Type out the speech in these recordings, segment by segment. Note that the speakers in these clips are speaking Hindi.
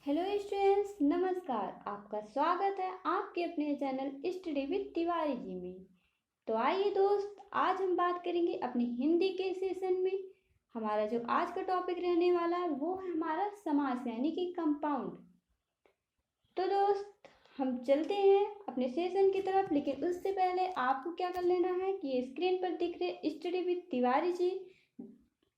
हेलो स्टूडेंट्स, नमस्कार। आपका स्वागत है आपके अपने channel study with Tiwari ji में। तो आइए दोस्त, आज हम बात करेंगे अपने हिंदी के सेशन में। हमारा जो आज का टॉपिक रहने वाला है वो है हमारा समास यानी कि कंपाउंड। तो दोस्त हम चलते हैं अपने सेशन की तरफ, लेकिन उससे पहले आपको क्या कर लेना है कि ये स्क्रीन पर दिख रहे स्टडी विद तिवारी जी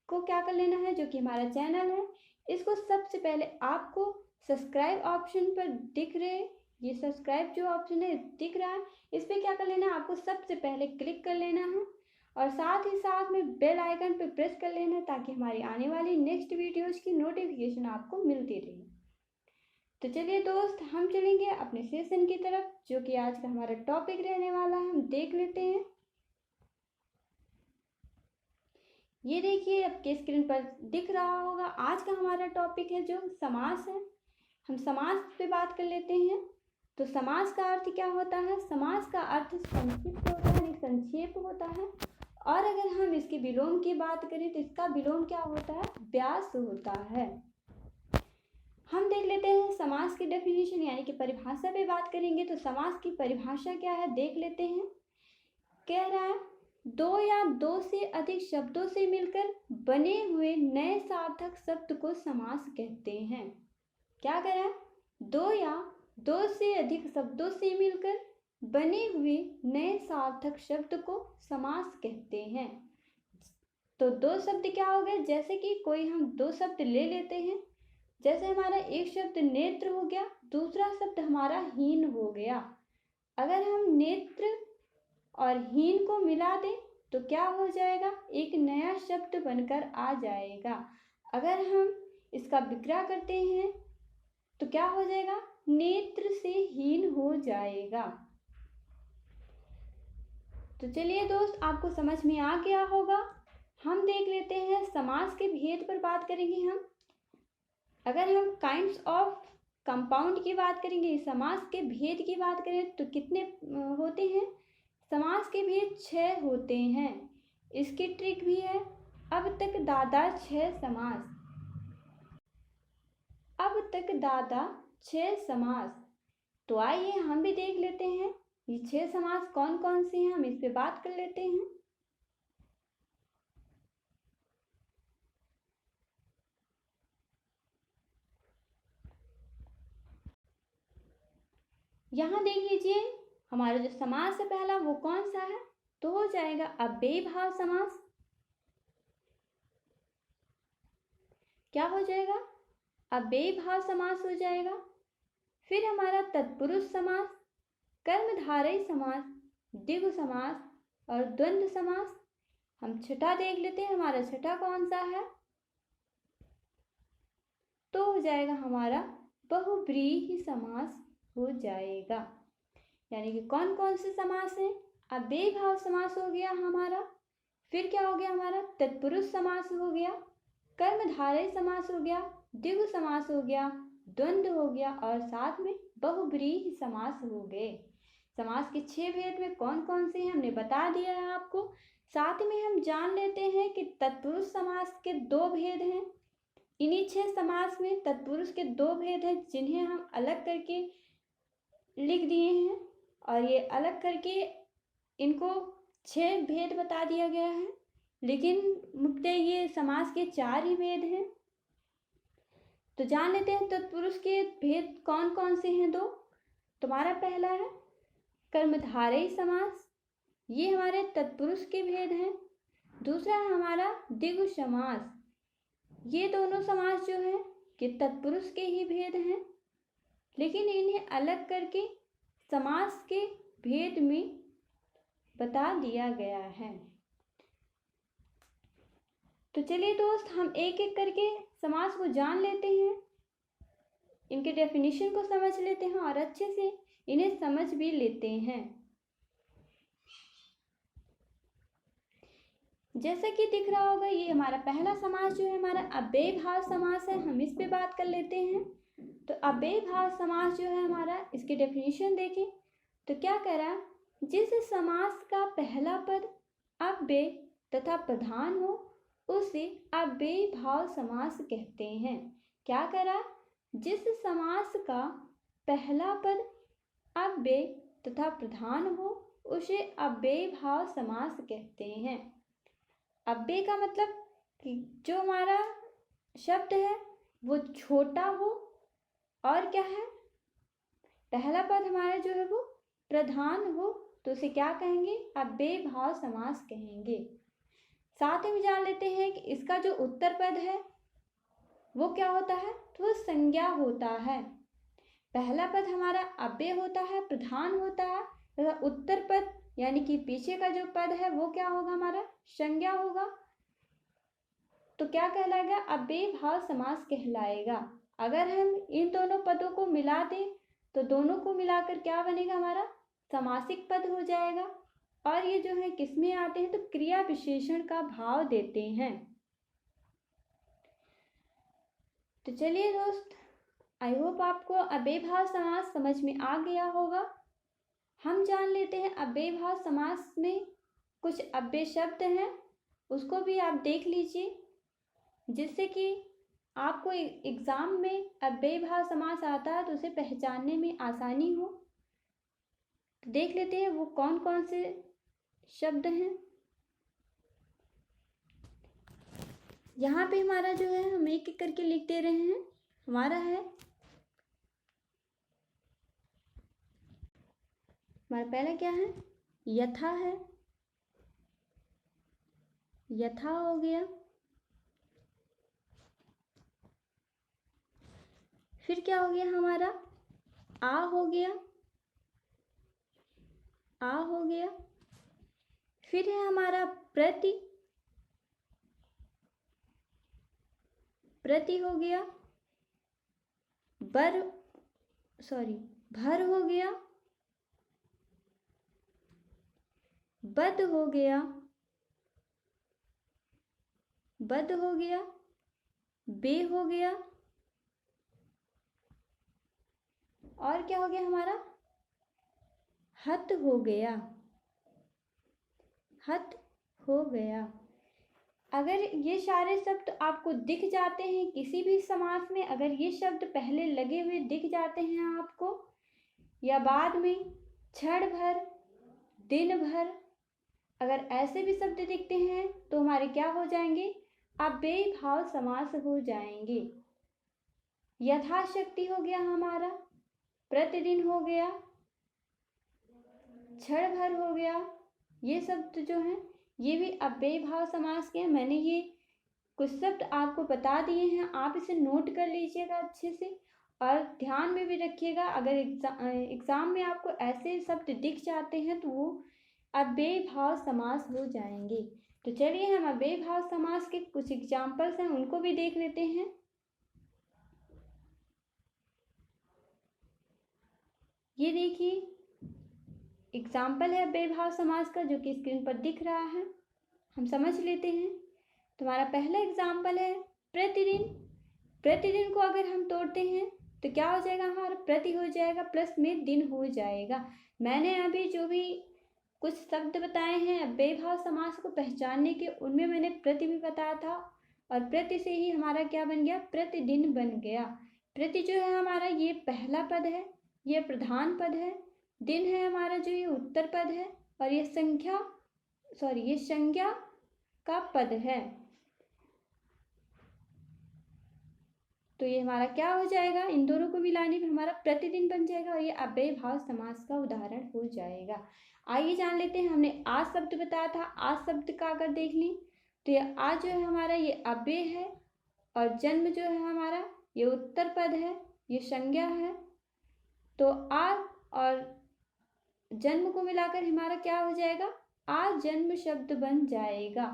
को क्या कर लेना है, जो कि हमारा चैनल है, इसको सबसे पहले आपको सब्सक्राइब ऑप्शन पर दिख रहे, ये सब्सक्राइब जो ऑप्शन है दिख रहा है, इस पर क्या कर लेना है, आपको सबसे पहले क्लिक कर लेना है और साथ ही साथ में बेल आइकन पर प्रेस कर लेना है ताकि हमारी आने वाली नेक्स्ट वीडियोज़ की नोटिफिकेशन आपको मिलती रहे। तो चलिए दोस्त, हम चलेंगे अपने सेशन की तरफ, जो कि आज का हमारा टॉपिक रहने वाला है। हम देख लेते हैं। ये देखिए, आपके स्क्रीन पर दिख रहा होगा आज का हमारा टॉपिक है जो समास है। हम समास पे बात कर लेते हैं। तो समास का अर्थ क्या होता है? समास का अर्थ संक्षिप्त होता है, संक्षेप होता है। और अगर हम इसके विलोम की बात करें तो इसका विलोम क्या होता है? व्यास होता है। हम देख लेते हैं समास की डेफिनेशन यानी कि परिभाषा पे बात करेंगे। तो समास की परिभाषा क्या है देख लेते हैं। कह रहा है, दो या दो से अधिक शब्दों से मिलकर बने हुए नए सार्थक शब्द को समास कहते हैं। क्या कह रहा है? दो या दो से अधिक शब्दों से मिलकर बने हुए नए सार्थक शब्द को समास कहते हैं। तो दो शब्द क्या हो गए? जैसे कि कोई हम दो शब्द ले लेते हैं, जैसे हमारा एक शब्द नेत्र हो गया, दूसरा शब्द हमारा हीन हो गया। अगर हम नेत्र और हीन को मिला दें तो क्या हो जाएगा? एक नया शब्द बनकर आ जाएगा। अगर हम इसका विग्रह करते हैं तो क्या हो जाएगा? नेत्र से हीन हो जाएगा। तो चलिए दोस्त, आपको समझ में आ गया होगा। हम देख लेते हैं समास के भेद पर बात करेंगे हम। अगर हम काइंड्स ऑफ कंपाउंड की बात करेंगे, समास के भेद की बात करें तो कितने होते हैं? समास के भेद 6 होते हैं। इसकी ट्रिक भी है। अब तक दादा 6 समास, अब तक दादा 6 समास। तो आइए हम भी देख लेते हैं ये 6 समास कौन कौन से हैं, हम इस पे बात कर लेते हैं। यहाँ देख लीजिए, हमारा जो समास है पहला वो कौन सा है? तो हो जाएगा अव्ययीभाव समास। क्या हो जाएगा? अव्ययीभाव समास हो जाएगा। फिर हमारा तत्पुरुष समास, कर्मधारय समास, द्विगु समास और द्वंद्व समास। हम छठा देख लेते हैं, हमारा छठा कौन सा है? तो हो जाएगा हमारा बहुव्रीहि समास हो जाएगा। यानी कि कौन कौन से समास हैं? अव्ययीभाव समास हो गया हमारा, फिर क्या हो गया हमारा? तत्पुरुष समास हो गया, कर्मधारय समास हो गया, द्विगु समास हो गया, द्वंद्व हो गया और साथ में बहुव्रीहि समास हो गए। समास के 6 भेद में कौन कौन से हैं हमने बता दिया है आपको। साथ में हम जान लेते हैं कि तत्पुरुष समास के 2 भेद हैं। इन्हीं 6 समास में तत्पुरुष के 2 भेद हैं जिन्हें हम अलग करके लिख दिए हैं, और ये अलग करके इनको 6 भेद बता दिया गया है, लेकिन मुख्यतः ये समास के 4 ही भेद हैं। तो जान लेते हैं तत्पुरुष के भेद कौन कौन से हैं। दो, तुम्हारा पहला है कर्मधारय समास, ये हमारे तत्पुरुष के भेद हैं। दूसरा है हमारा द्विगु समास, ये दोनों समास जो है ये तत्पुरुष के ही भेद हैं, लेकिन इन्हें अलग करके समास के भेद में बता दिया गया है। तो चलिए दोस्त, हम एक एक करके समास को जान लेते हैं, इनके डेफिनेशन को समझ लेते हैं और अच्छे से इन्हें समझ भी लेते हैं। जैसा कि दिख रहा होगा, ये हमारा पहला समास जो है हमारा अव्ययीभाव समास है। हम इस पे बात कर लेते हैं। तो अव्ययीभाव समास जो है हमारा, इसकी डेफिनेशन देखें तो क्या कह रहा है? जिस समास का पहला पद अव्यय तथा प्रधान हो उसे अव्ययीभाव समास कहते हैं। क्या कह रहा? जिस समास का पहला पद अव्यय तथा प्रधान हो उसे अव्यय भाव समास कहते हैं। अव्यय का मतलब कि जो हमारा शब्द है वो छोटा हो और क्या है, पहला पद हमारा जो है वो प्रधान हो, तो उसे क्या कहेंगे, अव्यय भाव समास कहेंगे। साथ ही में जान लेते हैं कि इसका जो उत्तर पद है वो क्या होता है, तो वो संज्ञा होता है। पहला पद हमारा अव्यय होता है, प्रधान होता है, तथा उत्तर पद यानी कि पीछे का जो पद है वो क्या होगा, हमारा संज्ञा होगा। तो क्या कहलाएगा, अव्यय भाव समास कहलाएगा। अगर हम इन दोनों पदों को मिला दें तो दोनों को मिलाकर क्या बनेगा, हमारा समासिक पद हो जाएगा। और ये जो है किसमें आते हैं, तो क्रिया विशेषण का भाव देते हैं। तो चलिए दोस्त, आई होप आपको अव्यय भाव समास समझ में आ गया होगा। हम जान लेते हैं अव्यय भाव समास में कुछ अव्यय शब्द हैं, उसको भी आप देख लीजिए, जिससे कि आपको एग्जाम में अव्यय भाव समास आता है तो उसे पहचानने में आसानी हो। तो देख लेते हैं वो कौन कौन से शब्द हैं। यहाँ पे हमारा जो है हम एक एक करके लिख दे रहे हैं। हमारा है, हमारा पहला क्या है, यथा है, यथा हो गया। फिर क्या हो गया हमारा, आ हो गया, आ हो गया। फिर है हमारा प्रति, प्रति हो गया। भर हो गया, बद हो गया, बद हो गया, बे हो गया। और क्या हो गया हमारा, हत हो गया, हत हो गया। अगर ये सारे शब्द आपको दिख जाते हैं किसी भी समास में, अगर ये शब्द पहले लगे हुए दिख जाते हैं आपको या बाद में, क्षण भर, दिन भर, अगर ऐसे भी शब्द दिखते हैं तो हमारे क्या हो जाएंगे, अव्यय भाव समास हो जाएंगे। यथाशक्ति हो गया हमारा, प्रतिदिन हो गया, क्षण भर हो गया। ये शब्द जो हैं ये भी अव्यय भाव समास के हैं। मैंने ये कुछ शब्द आपको बता दिए हैं, आप इसे नोट कर लीजिएगा अच्छे से और ध्यान में भी रखिएगा। अगर एग्जाम में आपको ऐसे शब्द दिख जाते हैं तो वो अव्यय भाव समास हो जाएंगे। तो चलिए हम अव्यय भाव समास के कुछ एग्जाम्पल्स हैं उनको भी देख लेते हैं। ये देखिए एग्जाम्पल है अव्यय भाव समास का जो कि स्क्रीन पर दिख रहा है, हम समझ लेते हैं। तुम्हारा पहला एग्जाम्पल है प्रतिदिन। प्रतिदिन को अगर हम तोड़ते हैं तो क्या हो जाएगा, हमारा प्रति हो जाएगा, प्लस में दिन हो जाएगा। मैंने अभी जो भी कुछ शब्द बताए हैं अव्यय भाव समास को पहचानने के, उनमें मैंने प्रति भी बताया था और प्रति से ही हमारा क्या बन गया, प्रतिदिन बन गया। प्रति जो है हमारा ये पहला पद है, ये प्रधान पद है। दिन है हमारा जो ये उत्तर पद है और ये ये संज्ञा का पद है। तो ये हमारा क्या हो जाएगा, इन दोनों को मिलाने पर हमारा प्रतिदिन बन जाएगा और ये अव्यय भाव समास का उदाहरण हो जाएगा। आइए जान लेते हैं, हमने आज शब्द बताया था, आज शब्द का अगर देख लें तो ये आज जो है हमारा ये अव्यय है और जन्म जो है हमारा ये उत्तर पद है, ये संज्ञा है। तो आज और जन्म को मिलाकर हमारा क्या हो जाएगा, आज जन्म शब्द बन जाएगा।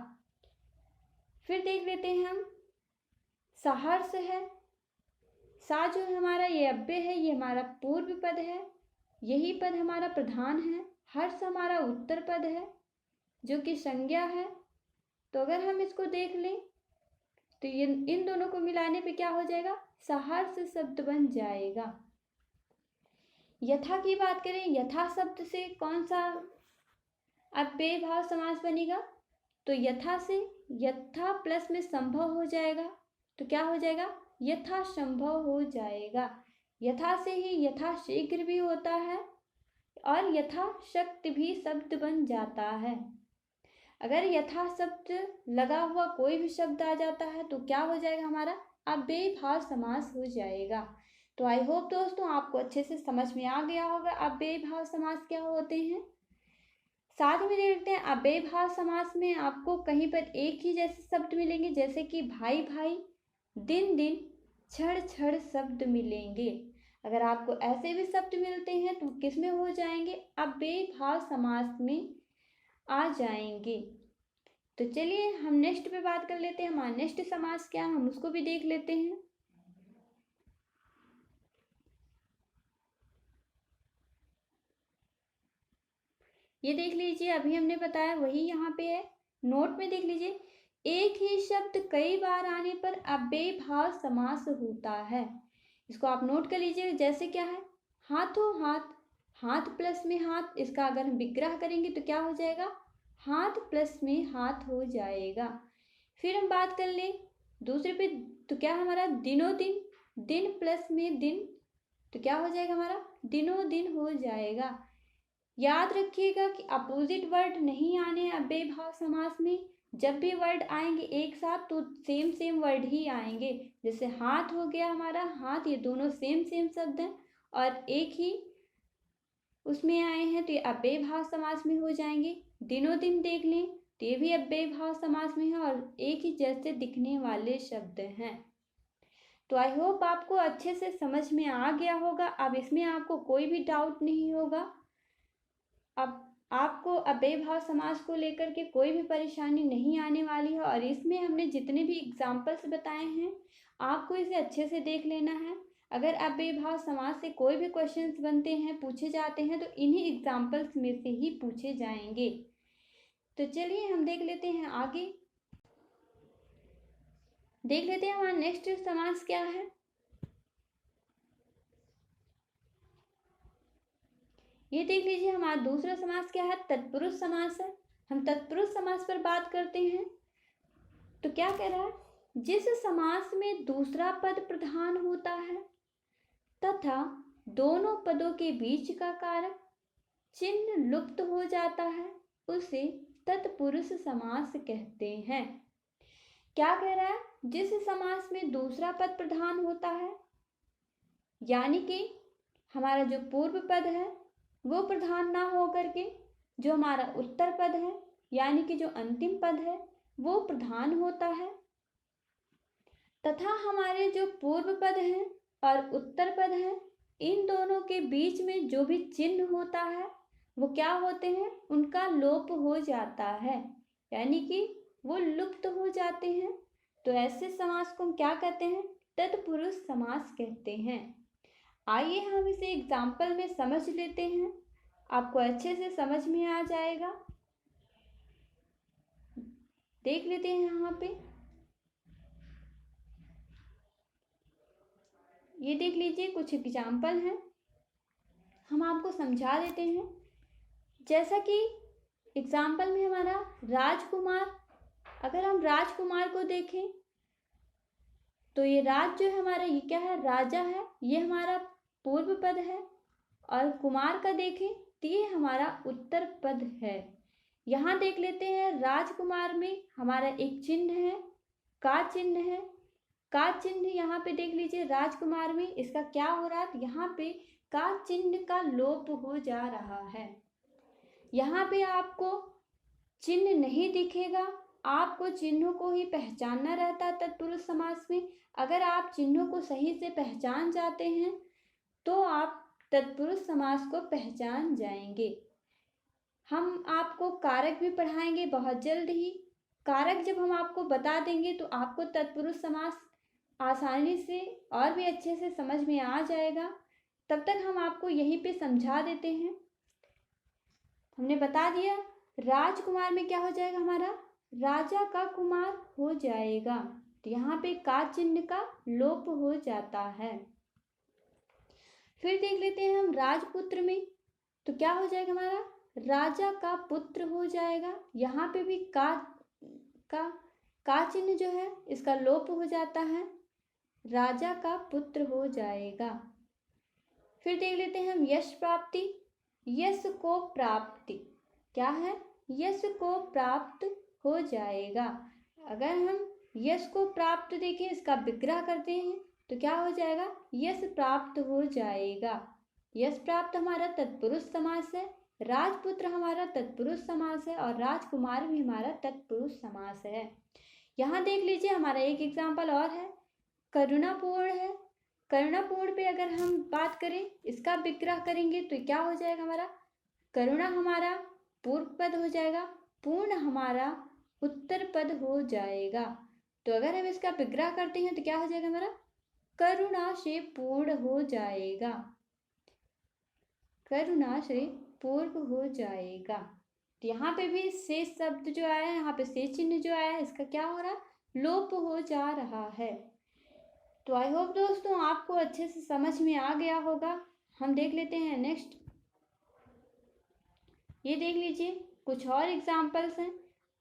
फिर देख लेते हैं हम, सहर्ष है। सा जो है हमारा ये अव्यय है, ये हमारा पूर्व पद है, यही पद हमारा प्रधान है। हर्ष हमारा उत्तर पद है जो कि संज्ञा है। तो अगर हम इसको देख लें तो ये इन दोनों को मिलाने पे क्या हो जाएगा, सहर्ष शब्द बन जाएगा। यथा की बात करें, यथा शब्द से कौन सा अव्यय भाव समास बनेगा, तो यथा से यथा प्लस में संभव हो जाएगा। तो क्या हो जाएगा, यथासंभव हो जाएगा। यथा से ही यथाशीघ्र भी होता है और यथाशक्ति भी शब्द बन जाता है। अगर यथा शब्द लगा हुआ कोई भी शब्द आ जाता है तो क्या हो जाएगा हमारा, अव्ययीभाव समास हो जाएगा। तो आई होप दोस्तों आपको अच्छे से समझ में आ गया होगा अव्ययीभाव समास क्या होते हैं। साथ में देखते हैं अव्ययीभाव समास में आपको कहीं पर एक ही जैसे शब्द मिलेंगे, जैसे कि भाई भाई, दिन दिन, क्षण क्षण शब्द मिलेंगे। अगर आपको ऐसे भी शब्द मिलते हैं तो किस में हो जाएंगे, अव्ययीभाव समास में आ जाएंगे। तो चलिए हम नेक्स्ट पे बात कर लेते हैं, हमारा नेक्स्ट समास क्या है हम उसको भी देख लेते हैं। ये देख लीजिए, अभी हमने बताया वही यहाँ पे है, नोट में देख लीजिए, एक ही शब्द कई बार आने पर अव्ययीभाव समास होता है। इसको आप नोट कर लीजिए, जैसे क्या है, हाथों हाथ, हाथ प्लस में हाथ, इसका अगर हम विग्रह करेंगे तो क्या हो जाएगा, हाथ प्लस में हाथ हो जाएगा। फिर हम बात कर ले दूसरे पे, तो क्या हमारा दिनों दिन, दिन प्लस में दिन, तो क्या हो जाएगा हमारा, दिनों दिन हो जाएगा। याद रखिएगा कि अपोजिट वर्ड नहीं आने अव्ययीभाव समास में। जब भी वर्ड आएंगे एक साथ तो सेम सेम वर्ड ही आएंगे। जैसे हाथ हो गया हमारा, हाथ, ये दोनों सेम सेम शब्द हैं और एक ही उसमें आए हैं तो ये अव्ययीभाव समास में हो जाएंगे। दिनों दिन देख लें तो ये भी अव्ययीभाव समास में है और एक ही जैसे दिखने वाले शब्द हैं। तो आई होप आपको अच्छे से समझ में आ गया होगा। अब इसमें आपको कोई भी डाउट नहीं होगा। अब आपको अव्ययीभाव समास को लेकर के कोई भी परेशानी नहीं आने वाली है और इसमें हमने जितने भी एग्जाम्पल्स बताए हैं आपको इसे अच्छे से देख लेना है। अगर अव्ययीभाव समास से कोई भी क्वेश्चंस बनते हैं, पूछे जाते हैं तो इन्हीं एग्जाम्पल्स में से ही पूछे जाएंगे। तो चलिए हम देख लेते हैं आगे, देख लेते हैं हमारा नेक्स्ट समास क्या है। ये देख लीजिए, हमारा दूसरा समास क्या है, तत्पुरुष समास है। हम तत्पुरुष समास पर बात करते हैं तो क्या कह रहा है, जिस समास में दूसरा पद प्रधान होता है तथा दोनों पदों के बीच का कारक चिन्ह लुप्त हो जाता है उसे तत्पुरुष समास कहते हैं। क्या कह रहा है, जिस समास में दूसरा पद प्रधान होता है, यानी कि हमारा जो पूर्व पद है वो प्रधान ना हो करके जो हमारा उत्तर पद है, यानी कि जो अंतिम पद है वो प्रधान होता है, तथा हमारे जो पूर्व पद हैं और उत्तर पद हैं इन दोनों के बीच में जो भी चिन्ह होता है वो क्या होते हैं, उनका लोप हो जाता है, यानी कि वो लुप्त हो जाते हैं। तो ऐसे समास को हम क्या कहते हैं, तत्पुरुष समास कहते हैं। आइए हम इसे एग्जाम्पल में समझ लेते हैं, आपको अच्छे से समझ में आ जाएगा। देख लेते हैं यहाँ पे, ये देख लीजिए कुछ एग्जाम्पल हैं, हम आपको समझा देते हैं। जैसा कि एग्जाम्पल में हमारा राजकुमार, अगर हम राजकुमार को देखें तो ये राज जो है हमारा, ये क्या है, राजा है, ये हमारा पूर्व पद है, और कुमार का देखें तो ये हमारा उत्तर पद है। यहाँ देख लेते हैं, राजकुमार में हमारा एक चिन्ह है, का चिन्ह है, का चिन्ह यहाँ पे देख लीजिए, राजकुमार में इसका क्या हो रहा है, यहाँ पे का चिन्ह का लोप हो जा रहा है। यहाँ पे आपको चिन्ह नहीं दिखेगा, आपको चिन्हों को ही पहचानना रहता है तत्पुरुष समास में। अगर आप चिन्हों को सही से पहचान जाते हैं तो आप तत्पुरुष समास को पहचान जाएंगे। हम आपको कारक भी पढ़ाएंगे बहुत जल्द ही। कारक जब हम आपको बता देंगे तो आपको तत्पुरुष समास आसानी से और भी अच्छे से समझ में आ जाएगा। तब तक हम आपको यहीं पे समझा देते हैं। हमने बता दिया राजकुमार में क्या हो जाएगा, हमारा राजा का कुमार हो जाएगा, तो यहाँ पे का चिन्ह का लोप हो जाता है। फिर देख लेते हैं हम राजपुत्र में, तो क्या हो जाएगा, हमारा राजा का पुत्र हो जाएगा। यहाँ पे भी का चिन्ह जो है इसका लोप हो जाता है। राजा का पुत्र हो जाएगा। फिर देख लेते हैं हम यश प्राप्ति। यश को प्राप्ति क्या है? यश को प्राप्त हो जाएगा। अगर हम यश को प्राप्त देखें, इसका विग्रह करते हैं तो क्या हो जाएगा? यश प्राप्त हो जाएगा। यश प्राप्त हमारा तत्पुरुष समास है, राजपुत्र हमारा तत्पुरुष समास है और राजकुमार भी हमारा तत्पुरुष समास है। यहाँ देख लीजिए हमारा एक एग्जाम्पल और है, करुणापूर्ण है। करुणापूर्ण पे अगर हम बात करें, इसका विग्रह करेंगे तो क्या हो जाएगा हमारा? करुणा हमारा पूर्व पद हो जाएगा, पूर्ण हमारा उत्तर पद हो जाएगा। तो अगर हम इसका विग्रह करते हैं तो क्या हो जाएगा हमारा? करुणा से पूर्ण हो जाएगा। करुणा से पूर्व हो जाएगा। तो यहाँ पे भी शेष शब्द जो आया है, यहाँ पे शेष चिन्ह जो आया है, इसका क्या हो रहा है? लोप हो जा रहा है। तो आई होप दोस्तों आपको अच्छे से समझ में आ गया होगा। हम देख लेते हैं नेक्स्ट। ये देख लीजिए कुछ और एग्जाम्पल्स हैं।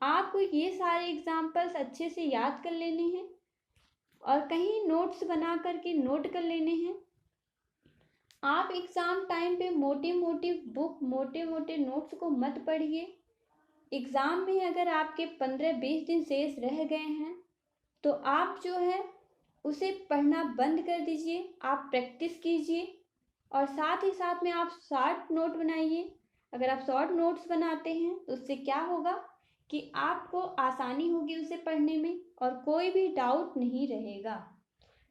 आपको ये सारे एग्जाम्पल्स अच्छे से याद कर लेने हैं और कहीं नोट्स बना करके नोट कर लेने हैं। आप एग्ज़ाम टाइम पे मोटी मोटी बुक, मोटे मोटे नोट्स को मत पढ़िए। एग्ज़ाम में अगर आपके 15-20 दिन शेष रह गए हैं तो आप जो है उसे पढ़ना बंद कर दीजिए, आप प्रैक्टिस कीजिए और साथ ही साथ में आप शॉर्ट नोट बनाइए। अगर आप शॉर्ट नोट्स बनाते हैं तो उससे क्या होगा कि आपको आसानी होगी उसे पढ़ने में और कोई भी डाउट नहीं रहेगा।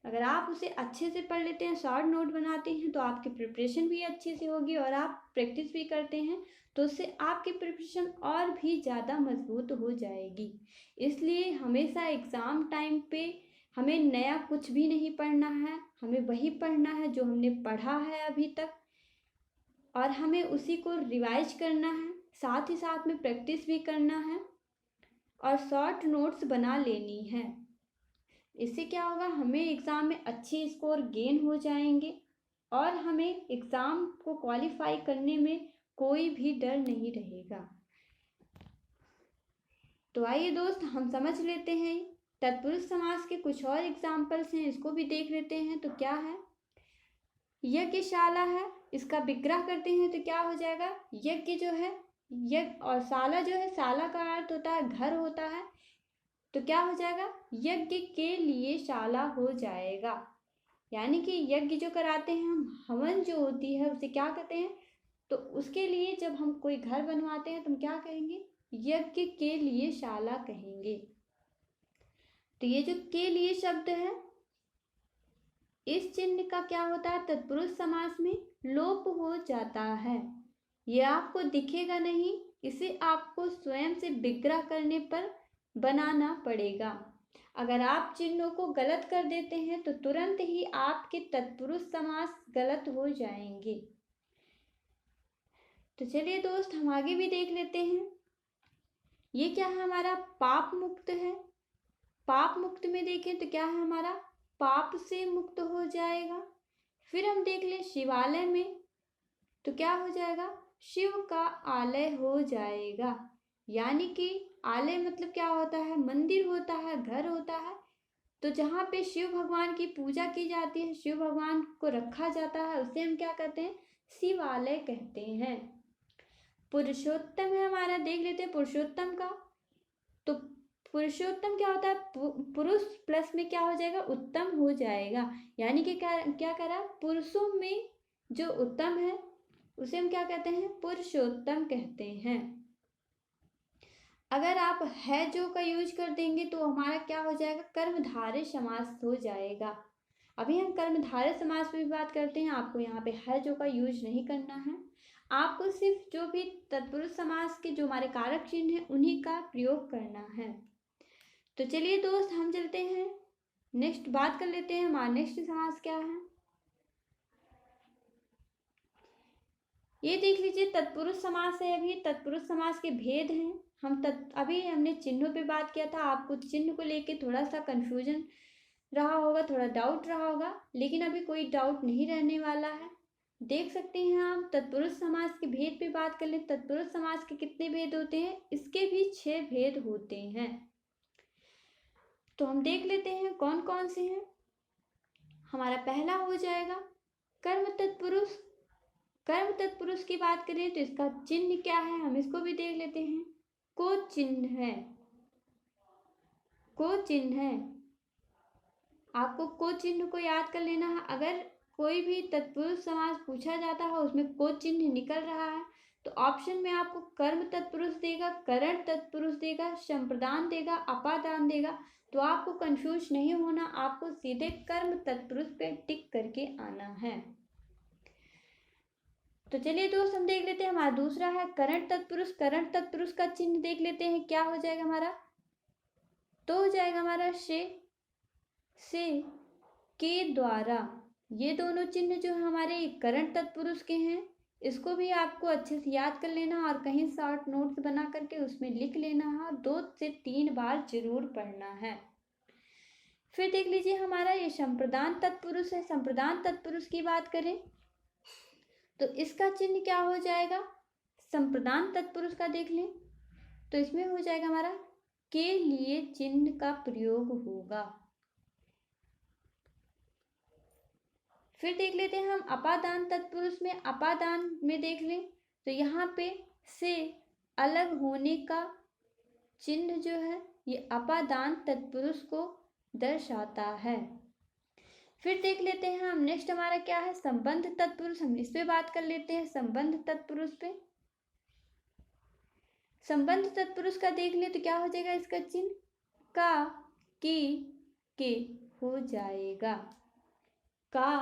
अगर आप उसे अच्छे से पढ़ लेते हैं, शॉर्ट नोट बनाते हैं, तो आपकी प्रिपरेशन भी अच्छे से होगी और आप प्रैक्टिस भी करते हैं तो उससे आपकी प्रिपरेशन और भी ज़्यादा मजबूत हो जाएगी। इसलिए हमेशा एग्ज़ाम टाइम पे हमें नया कुछ भी नहीं पढ़ना है, हमें वही पढ़ना है जो हमने पढ़ा है अभी तक और हमें उसी को रिवाइज करना है, साथ ही साथ में प्रैक्टिस भी करना है और शॉर्ट नोट्स बना लेनी है। इससे क्या होगा? हमें एग्ज़ाम में अच्छे स्कोर गेन हो जाएंगे और हमें एग्ज़ाम को क्वालिफाई करने में कोई भी डर नहीं रहेगा। तो आइए दोस्त हम समझ लेते हैं तत्पुरुष समास के कुछ और एग्जाम्पल्स हैं, इसको भी देख लेते हैं। तो क्या है? यज्ञशाला है, इसका विग्रह करते हैं तो क्या हो जाएगा? यज्ञ जो है, यज्ञ और शाला जो है, शाला का अर्थ होता है घर होता है, तो क्या हो जाएगा? यज्ञ के लिए शाला हो जाएगा। यानी कि यज्ञ जो कराते हैं हम, हवन जो होती है उसे क्या कहते हैं? तो उसके लिए जब हम कोई घर बनवाते हैं तो हम क्या कहेंगे? यज्ञ के लिए शाला कहेंगे। तो ये जो के लिए शब्द है, इस चिन्ह का क्या होता है? तत्पुरुष समास में लोप हो जाता है। ये आपको दिखेगा नहीं, इसे आपको स्वयं से विग्रह करने पर बनाना पड़ेगा। अगर आप चिन्हों को गलत कर देते हैं तो तुरंत ही आपके तत्पुरुष समास गलत हो जाएंगे। तो चलिए दोस्त हम आगे भी देख लेते हैं। ये क्या है? हमारा पाप मुक्त है। पाप मुक्त में देखें तो क्या है हमारा? पाप से मुक्त हो जाएगा। फिर हम देख लें शिवालय में तो क्या हो जाएगा? शिव का आलय हो जाएगा। यानी कि आलय मतलब क्या होता है? मंदिर होता है, घर होता है। तो जहाँ पे शिव भगवान की पूजा की जाती है, शिव भगवान को रखा जाता है, उसे हम क्या कहते हैं? शिवालय कहते हैं। पुरुषोत्तम है हमारा, देख लेते हैं पुरुषोत्तम का। तो पुरुषोत्तम क्या होता है? पुरुष प्लस में क्या हो जाएगा? उत्तम हो जाएगा। यानी कि क्या करा? पुरुषों में जो उत्तम है उसे हम क्या कहते हैं? पुरुषोत्तम कहते हैं। अगर आप है जो का यूज कर देंगे तो हमारा क्या हो जाएगा? कर्मधारय समास हो जाएगा। अभी हम कर्मधारय समास पे भी बात करते हैं। आपको यहाँ पे है जो का यूज नहीं करना है, आपको सिर्फ जो भी तत्पुरुष समास के जो हमारे कारक चिन्ह हैं उन्हीं का प्रयोग करना है। तो चलिए दोस्त हम चलते हैं नेक्स्ट, बात कर लेते हैं हमारा नेक्स्ट समास क्या है। ये देख लीजिए तत्पुरुष समास है। अभी तत्पुरुष समास के भेद हैं। अभी हमने चिन्हों पे बात किया था, आपको चिन्ह को लेके थोड़ा सा कंफ्यूजन रहा होगा, थोड़ा डाउट रहा होगा, लेकिन अभी कोई डाउट नहीं रहने वाला है। देख सकते हैं आप तत्पुरुष समास के भेद पे बात कर लें। तत्पुरुष समास के कितने भेद होते हैं? इसके भी 6 भेद होते हैं। तो हम देख लेते हैं कौन कौन से हैं। हमारा पहला हो जाएगा कर्म तत्पुरुष। कर्म तत्पुरुष की बात करें तो इसका चिन्ह क्या है, हम इसको भी देख लेते हैं। को चिन्ह है, को चिन्ह है। आपको को चिन्ह को याद कर लेना है। अगर कोई भी तत्पुरुष समास पूछा जाता है उसमें को चिन्ह निकल रहा है तो ऑप्शन में आपको कर्म तत्पुरुष देगा, करण तत्पुरुष देगा, संप्रदान देगा, अपादान देगा। तो आपको कंफ्यूज नहीं होना, आपको सीधे कर्म तत्पुरुष पे टिक करके आना है। तो चलिए दोस्त हम देख लेते हैं, हमारा दूसरा है करण तत्पुरुष। करण तत्पुरुष का चिन्ह देख लेते हैं क्या हो जाएगा हमारा। तो हो जाएगा हमारा से के द्वारा। ये दोनों चिन्ह जो है हमारे करण तत्पुरुष के हैं, इसको भी आपको अच्छे से याद कर लेना और कहीं शॉर्ट नोट्स बना करके उसमें लिख लेना है। 2 से 3 बार जरूर पढ़ना है। फिर देख लीजिए हमारा ये संप्रदान तत्पुरुष है। संप्रदान तत्पुरुष की बात करें तो इसका चिन्ह क्या हो जाएगा। संप्रदान तत्पुरुष का देख लें तो इसमें हो जाएगा हमारा के लिए चिन्ह का प्रयोग होगा। फिर देख लेते हैं हम अपादान तत्पुरुष में। अपादान में देख लें तो यहाँ पे से अलग होने का चिन्ह जो है ये अपादान तत्पुरुष को दर्शाता है। फिर देख लेते हैं हम नेक्स्ट हमारा क्या है संबंध तत्पुरुष। हम इस पे बात कर लेते हैं संबंध तत्पुरुष पे। संबंध तत्पुरुष का देख ले तो क्या हो जाएगा इसका चिन्ह का की के हो जाएगा। का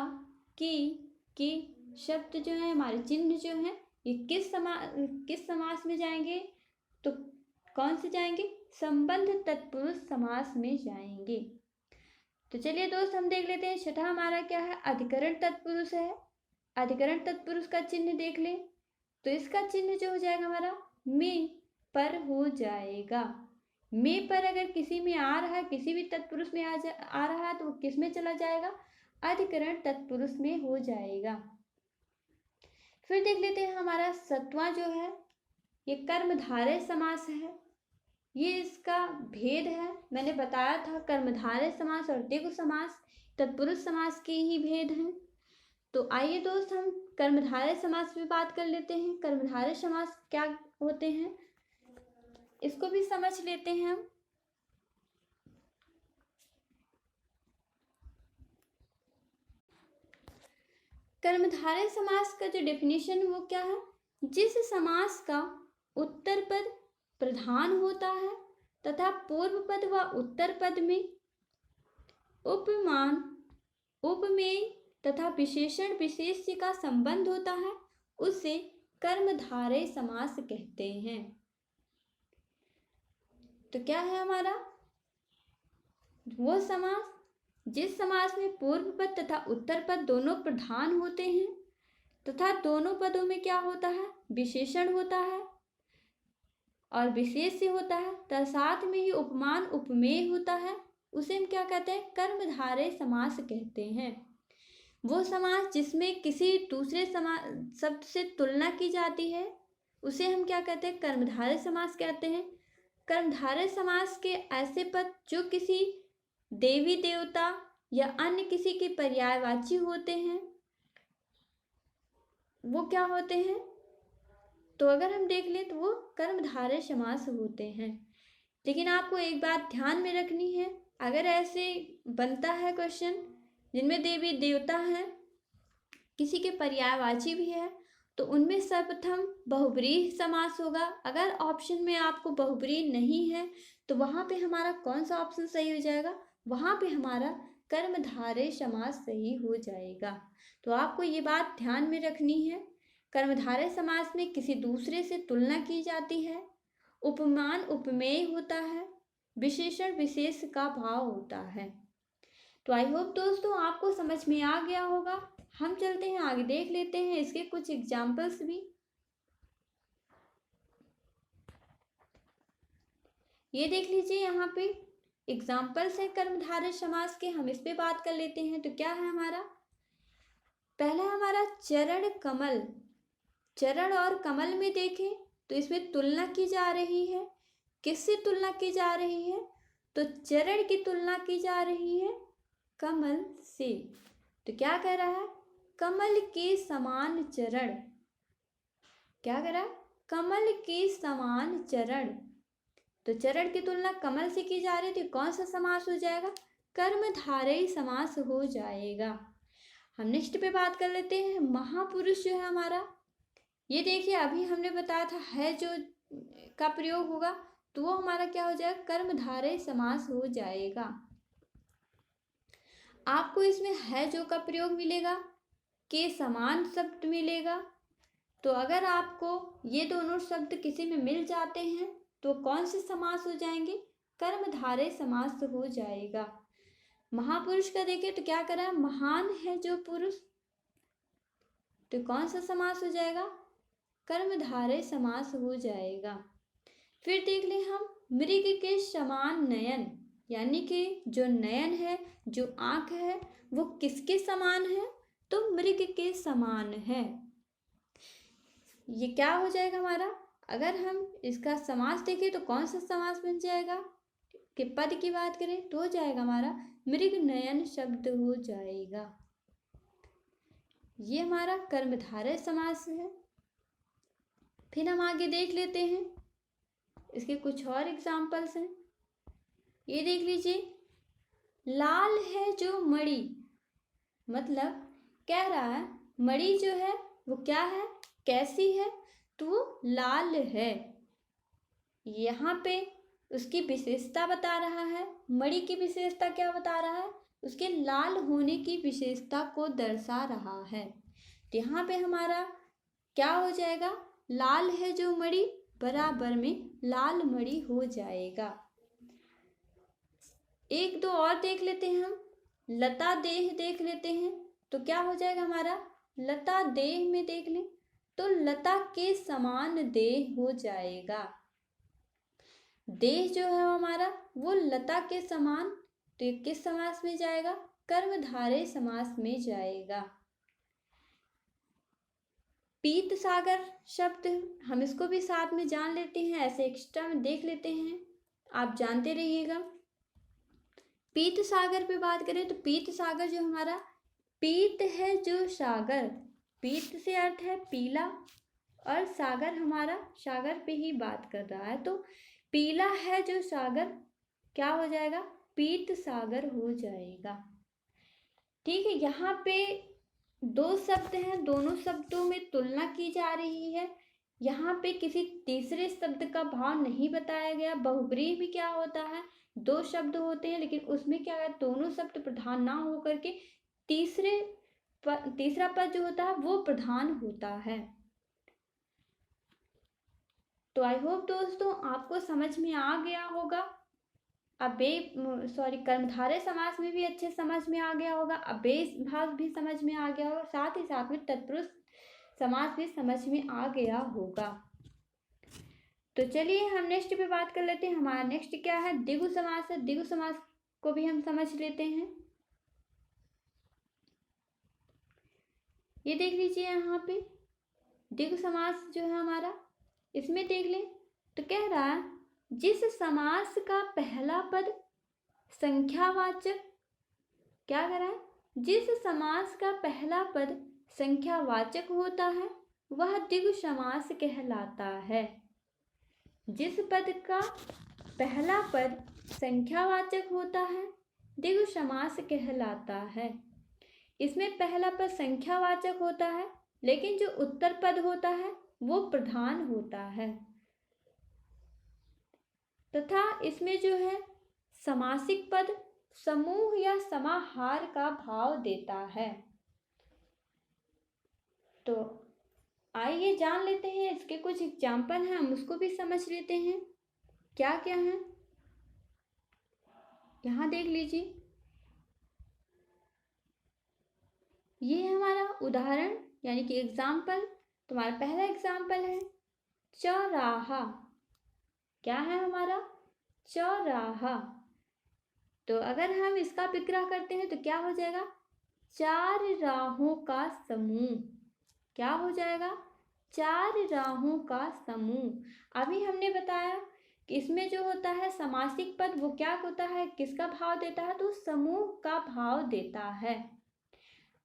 की के शब्द जो है हमारे चिन्ह जो है ये किस समास में जाएंगे तो कौन से जाएंगे, संबंध तत्पुरुष समास में जाएंगे। तो चलिए दोस्त हम देख लेते हैं छठा हमारा क्या है अधिकरण तत्पुरुष है। अधिकरण तत्पुरुष का चिन्ह देख ले तो इसका चिन्ह जो हो जाएगा हमारा में पर हो जाएगा। में पर अगर किसी में आ रहा है, किसी भी तत्पुरुष में आ रहा है तो वो किस में चला जाएगा, अधिकरण तत्पुरुष में हो जाएगा। फिर देख लेते हैं हमारा सत्वां जो है ये कर्मधारय समास है। ये इसका भेद है, मैंने बताया था कर्मधारय समास और द्विगु समास तत्पुरुष समास के ही भेद हैं। तो आइए दोस्त हम कर्मधारय समास में बात कर लेते हैं। कर्मधारय समास क्या होते हैं इसको भी समझ लेते हैं हम। कर्मधारय समास का जो डेफिनेशन वो क्या है, जिस समास का उत्तर पद प्रधान होता है तथा पूर्व पद व उत्तर पद में उपमान उपमेय तथा विशेषण विशेष्य का संबंध होता है उसे कर्मधारय समास कहते हैं। तो क्या है हमारा वो समास जिस समास में पूर्व पद तथा उत्तर पद दोनों प्रधान होते हैं तथा दोनों पदों में क्या होता है विशेषण होता है और विशेष्य होता है तथा साथ में ही उपमान उपमेय होता है, उसे हम क्या कहते हैं कर्मधारय समास कहते हैं। वो समास जिसमें किसी दूसरे शब्द से तुलना की जाती है उसे हम क्या कहते हैं कर्मधारय समास कहते हैं। कर्मधारय समास के ऐसे पद जो किसी देवी देवता या अन्य किसी के पर्यायवाची होते हैं वो क्या होते हैं, तो अगर हम देख लें तो वो कर्मधारय समास होते हैं। लेकिन आपको एक बात ध्यान में रखनी है, अगर ऐसे बनता है क्वेश्चन जिनमें देवी देवता हैं किसी के पर्यायवाची भी है तो उनमें सर्वप्रथम बहुब्रीहि समास होगा। अगर ऑप्शन में आपको बहुब्रीहि नहीं है तो वहाँ पे हमारा कौन सा ऑप्शन सही हो जाएगा, वहाँ पे हमारा कर्मधारय समास सही हो जाएगा। तो आपको ये बात ध्यान में रखनी है, कर्मधारय समास में किसी दूसरे से तुलना की जाती है, उपमान उपमेय होता है, विशेषण विशेष का भाव होता है। तो आई होप दोस्तों आपको समझ में आ गया होगा। हम चलते हैं आगे, देख लेते हैं इसके कुछ एग्जाम्पल्स भी। ये देख लीजिए यहाँ पे एग्जाम्पल्स है कर्मधारय समास के, हम इस पे बात कर लेते हैं। तो क्या है हमारा पहला हमारा चरण कमल। चरण और कमल में देखें तो इसमें तुलना की जा रही है, किससे तुलना की जा रही है, तो चरण की तुलना की जा रही है कमल से। तो क्या कह रहा है, कमल के समान चरण। क्या कह रहा है, कमल के समान चरण। तो चरण की तुलना कमल से की जा रही थी, कौन सा समास हो जाएगा, कर्मधारय समास हो जाएगा। हम नेक्स्ट पे बात कर लेते हैं, महापुरुष जो है हमारा, ये देखिए अभी हमने बताया था है जो का प्रयोग होगा, तो वो हमारा क्या हो जाएगा, कर्मधारय समास हो जाएगा। आपको इसमें है जो का प्रयोग मिलेगा, के समान शब्द मिलेगा। तो अगर आपको ये दोनों शब्द किसी में मिल जाते हैं तो कौन से समास हो जाएंगे, कर्मधारय समास हो जाएगा। महापुरुष का देखिए तो क्या करा है, महान है जो पुरुष, तो कौन सा समास हो जाएगा, कर्मधारय समास हो जाएगा। फिर देख लें हम, मृग के समान नयन, यानी कि जो नयन है, जो आंख है, वो किसके समान है, तो मृग के समान है। ये क्या हो जाएगा हमारा, अगर हम इसका समास देखें तो कौन सा समास बन जाएगा, कि पद की बात करें तो हो जाएगा हमारा मृग नयन शब्द हो जाएगा। ये हमारा कर्मधारय समास है। फिर हम आगे देख लेते हैं, इसके कुछ और एग्जाम्पल्स हैं। ये देख लीजिए, लाल है जो मणि, मतलब कह रहा है मणि जो है वो क्या है, कैसी है, तो वो लाल है। यहाँ पे उसकी विशेषता बता रहा है, मणि की विशेषता क्या बता रहा है, उसके लाल होने की विशेषता को दर्शा रहा है। तो यहाँ पे हमारा क्या हो जाएगा, लाल है जो मणि बराबर में लाल मणि हो जाएगा। एक दो और देख लेते हैं हम, लता देह देख लेते हैं, तो क्या हो जाएगा हमारा, लता देह में देख लें तो लता के समान देह हो जाएगा। देह जो है हमारा वो लता के समान, तो ये किस समास में जाएगा, कर्मधारय समास में जाएगा। पीत सागर शब्द हम इसको भी साथ में जान लेते हैं, ऐसे एक्स्ट्रा में देख लेते हैं, आप जानते रहिएगा। पीत सागर पे बात करें तो पीत सागर जो हमारा, पीत है जो सागर, पीत से अर्थ है पीला, और सागर हमारा सागर पे ही बात कर रहा है, तो पीला है जो सागर क्या हो जाएगा, पीत सागर हो जाएगा। ठीक है, यहाँ पे दो शब्द हैं, दोनों शब्दों में तुलना की जा रही है। यहाँ पे किसी तीसरे शब्द का भाव नहीं बताया गया। बहुब्रीहि में क्या होता है, दो शब्द होते हैं, लेकिन उसमें क्या है, दोनों शब्द प्रधान ना होकर के तीसरा पद जो होता है वो प्रधान होता है। तो आई होप दोस्तों आपको समझ में आ गया होगा। कर्मधारय समास में भी अच्छे समझ में आ गया होगा, अव्यय भाव भी समझ में आ गया होगा, साथ ही साथ में तत्पुरुष समास भी समझ में आ गया होगा। तो चलिए हम नेक्स्ट पे बात कर लेते हैं। हमारा नेक्स्ट क्या है, द्विगु समास है। द्विगु समास को भी हम समझ लेते हैं। ये देख लीजिए, यहाँ पे द्विगु समास जो है हमारा, इसमें देख लें तो कह रहा है, जिस समास का पहला पद संख्यावाचक, क्या कह रहा है, जिस समास का पहला पद संख्यावाचक होता है वह द्विगु समास कहलाता है। जिस पद का पहला पद संख्यावाचक होता है द्विगु समास कहलाता है। इसमें पहला पद संख्यावाचक होता है, लेकिन जो उत्तर पद होता है वो प्रधान होता है, तथा इसमें जो है समासिक पद समूह या समाहार का भाव देता है। तो आइए जान लेते हैं, इसके कुछ एग्जाम्पल हैं, हम उसको भी समझ लेते हैं क्या क्या है। यहाँ देख लीजिए, ये है हमारा उदाहरण यानी कि एग्जाम्पल। तुम्हारा पहला एग्जाम्पल है चौराहा। क्या है हमारा, चौराहा। तो अगर हम इसका विग्रह करते हैं तो क्या हो जाएगा, चार राहों का समूह। क्या हो जाएगा, चार राहों का समूह। अभी हमने बताया कि इसमें जो होता है समासिक पद वो क्या होता है, किसका भाव देता है, तो समूह का भाव देता है।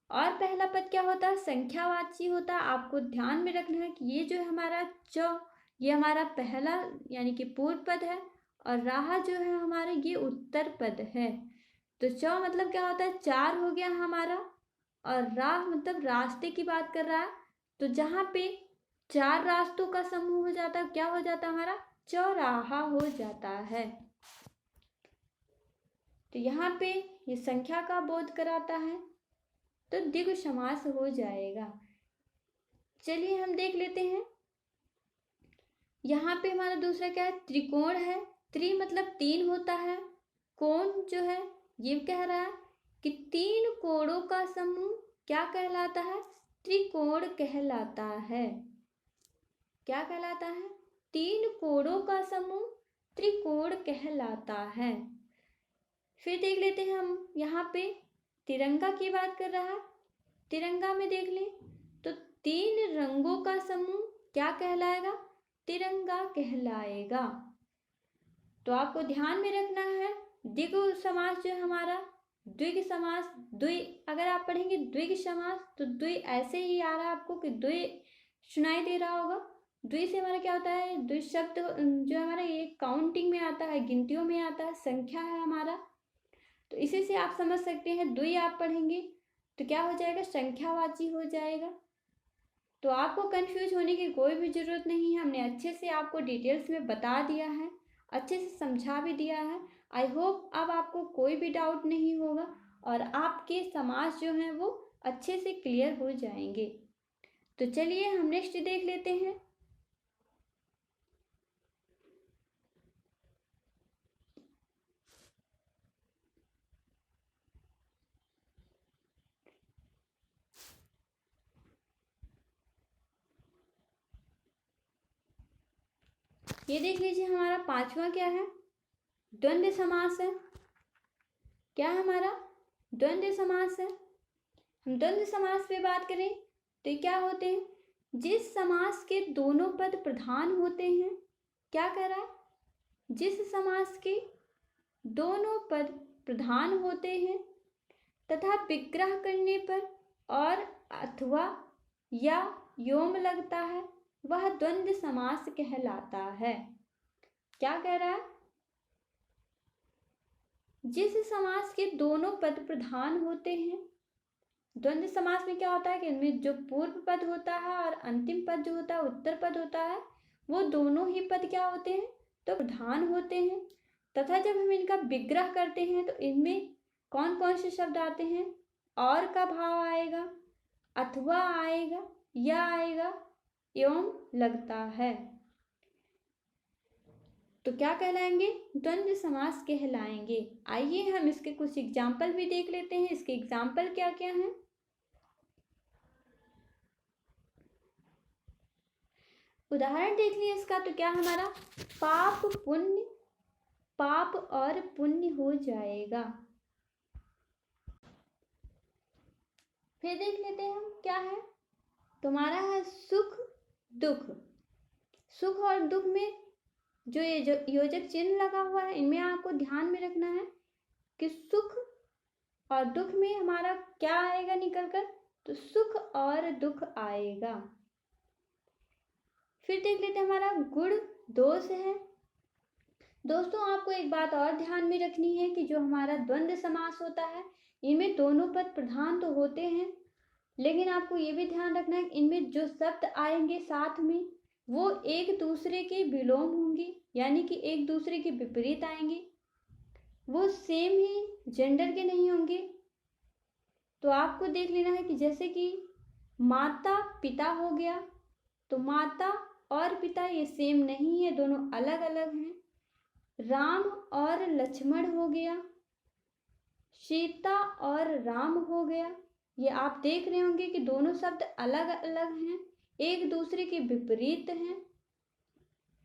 और पहला पद क्या होता है, संख्यावाची होता है। आपको ध्यान में रखना है कि ये जो है हमारा च, ये हमारा पहला यानी कि पूर्व पद है, और राह जो है हमारे ये उत्तर पद है। तो च मतलब क्या होता है, चार हो गया हमारा, और राह मतलब रास्ते की बात कर रहा है। तो जहाँ पे चार रास्तों का समूह हो जाता है, क्या हो जाता है हमारा, चौराहा हो जाता है। तो यहाँ पे ये संख्या का बोध कराता है, तो द्विगु समास हो जाएगा। चलिए हम देख लेते हैं। यहाँ पे हमारा दूसरा क्या है, त्रिकोण है। त्रि मतलब तीन होता है, कोण जो है ये कह रहा है कि तीन कोणों का समूह क्या कहलाता है, त्रिकोण कहलाता है। क्या कहलाता है, तीन कोणों का समूह त्रिकोण कहलाता है। फिर देख लेते हैं हम, यहाँ पे तिरंगा की बात कर रहा है। तिरंगा में देख लें तो तीन रंगों का समूह क्या कहलाएगा, तिरंगा कहलाएगा। तो आपको ध्यान में रखना है, द्विगु समास जो है हमारा, द्विग समास, द्वि अगर आप पढ़ेंगे द्विग समास तो द्वि ऐसे ही आ रहा है आपको कि द्वि सुनाई दे रहा होगा। द्वि से हमारा क्या होता है, द्वि शब्द जो हमारा ये काउंटिंग में आता है, गिनतियों में आता है, संख्या है हमारा। तो इसी से आप समझ सकते हैं, द्वि आप पढ़ेंगे तो क्या हो जाएगा, संख्यावाची हो जाएगा। तो आपको कंफ्यूज होने की कोई भी ज़रूरत नहीं है, हमने अच्छे से आपको डिटेल्स में बता दिया है, अच्छे से समझा भी दिया है। आई होप अब आपको कोई भी डाउट नहीं होगा और आपके समास जो हैं वो अच्छे से क्लियर हो जाएंगे। तो चलिए हम नेक्स्ट देख लेते हैं। ये देख लीजिए, हमारा पांचवा क्या है, द्वंद्व समास है। क्या है हमारा, द्वंद्व समास है। हम द्वंद्व समास पे बात करें तो ये क्या होते हैं, जिस समास के दोनों पद प्रधान होते हैं। क्या कह रहा है, जिस समास के दोनों पद प्रधान होते हैं तथा विग्रह करने पर और अथवा या योम लगता है, वह द्वंद्व समास कहलाता है। क्या कह रहा है, जिस समास के दोनों पद प्रधान होते हैं। द्वंद्व समास में क्या होता है कि इनमें जो पूर्व पद होता है और अंतिम पद जो होता है, उत्तर पद होता है, वो दोनों ही पद क्या होते हैं, तो प्रधान होते हैं। तथा जब हम इनका विग्रह करते हैं तो इनमें कौन कौन से शब्द आते हैं, और का भाव आएगा, अथवा आएगा, या आएगा, एवं लगता है। तो क्या कहलाएंगे, द्वंद्व समास कहलाएंगे। आइए हम इसके कुछ एग्जाम्पल भी देख लेते हैं। इसके एग्जाम्पल क्या क्या हैं। उदाहरण देख लिए इसका, तो क्या हमारा पाप पुण्य, पाप और पुण्य हो जाएगा। फिर देख लेते हैं हम क्या है, तुम्हारा है सुख दुख। सुख और दुख में जो ये जो योजक चिन्ह लगा हुआ है, इनमें आपको ध्यान में रखना है कि सुख और दुख में हमारा क्या आएगा निकल कर, तो सुख और दुख आएगा। फिर देख लेते हैं हमारा गुण दोष है। दोस्तों आपको एक बात और ध्यान में रखनी है कि जो हमारा द्वंद्व समास होता है, इनमें दोनों पद प्रधान तो होते हैं, लेकिन आपको ये भी ध्यान रखना है कि इनमें जो शब्द आएंगे साथ में वो एक दूसरे के विलोम होंगे, यानी कि एक दूसरे के विपरीत आएंगे, वो सेम ही जेंडर के नहीं होंगे। तो आपको देख लेना है कि जैसे कि माता पिता हो गया, तो माता और पिता ये सेम नहीं है, दोनों अलग अलग हैं। राम और लक्ष्मण हो गया, सीता और राम हो गया। ये आप देख रहे होंगे कि दोनों शब्द अलग अलग हैं, एक दूसरे के विपरीत हैं।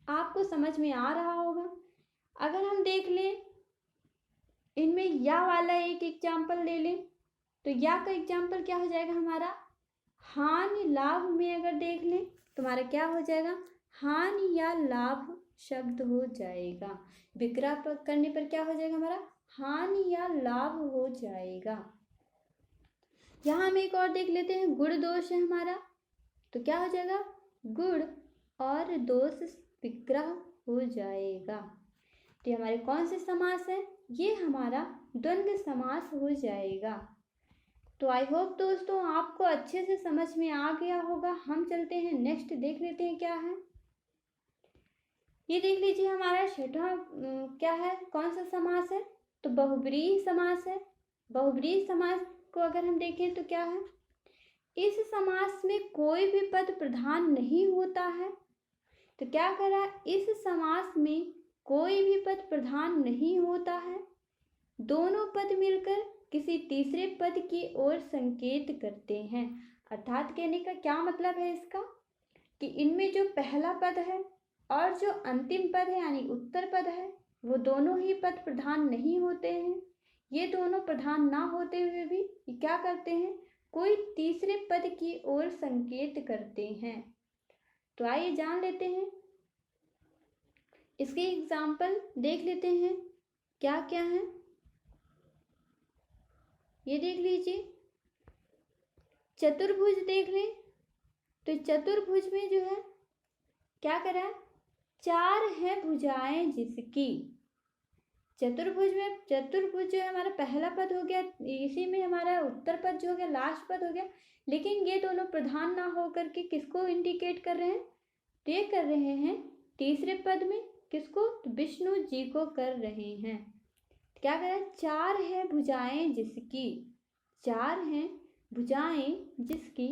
आपको समझ में आ रहा होगा। अगर हम देख लें इनमें या वाला एक एग्जाम्पल ले लें, तो या का एग्जाम्पल क्या हो जाएगा हमारा, हानि लाभ में अगर देख लें तो हमारा क्या हो जाएगा, हानि या लाभ शब्द हो जाएगा। विग्रह करने पर क्या हो जाएगा हमारा, हानि या लाभ हो जाएगा। यहाँ हम एक और देख लेते हैं, गुण दोष है हमारा, तो क्या हो जाएगा, गुण और दोष विग्रह हो जाएगा। तो ये हमारे कौन से समास है, ये हमारा द्वंद्व समास हो जाएगा। तो आई होप दोस्तों आपको अच्छे से समझ में आ गया होगा। हम चलते हैं नेक्स्ट, देख लेते हैं क्या है। ये देख लीजिए हमारा छठा क्या है, कौन सा समास है, तो बहुब्रीहि समास है। बहुब्रीहि समास को अगर हम देखें तो क्या है, इस समास में कोई भी पद प्रधान नहीं होता है। तो क्या करा, इस समास में कोई भी पद प्रधान नहीं होता है, दोनों पद मिलकर किसी तीसरे पद की ओर संकेत करते हैं। अर्थात कहने का क्या मतलब है इसका, कि इनमें जो पहला पद है और जो अंतिम पद है यानी उत्तर पद है, वो दोनों ही पद प्रधान नहीं होते हैं। ये दोनों प्रधान ना होते हुए भी ये क्या करते हैं, कोई तीसरे पद की ओर संकेत करते हैं। तो आइए जान लेते हैं, इसके एग्जाम्पल देख लेते हैं क्या क्या है। ये देख लीजिए, चतुर्भुज देख लें, तो चतुर्भुज में जो है क्या करा, चार है भुजाएं जिसकी। चतुर्भुज में चतुर्भुज जो है हमारा पहला पद हो गया, इसी में हमारा उत्तर पद जो हो गया लास्ट पद हो गया, लेकिन ये दोनों प्रधान ना होकर के किसको इंडिकेट कर रहे हैं, तो ये कर रहे हैं तीसरे पद में किसको, तो विष्णु जी को कर रहे हैं। क्या कह रहा है, चार है भुजाएं जिसकी, चार हैं भुजाएं जिसकी,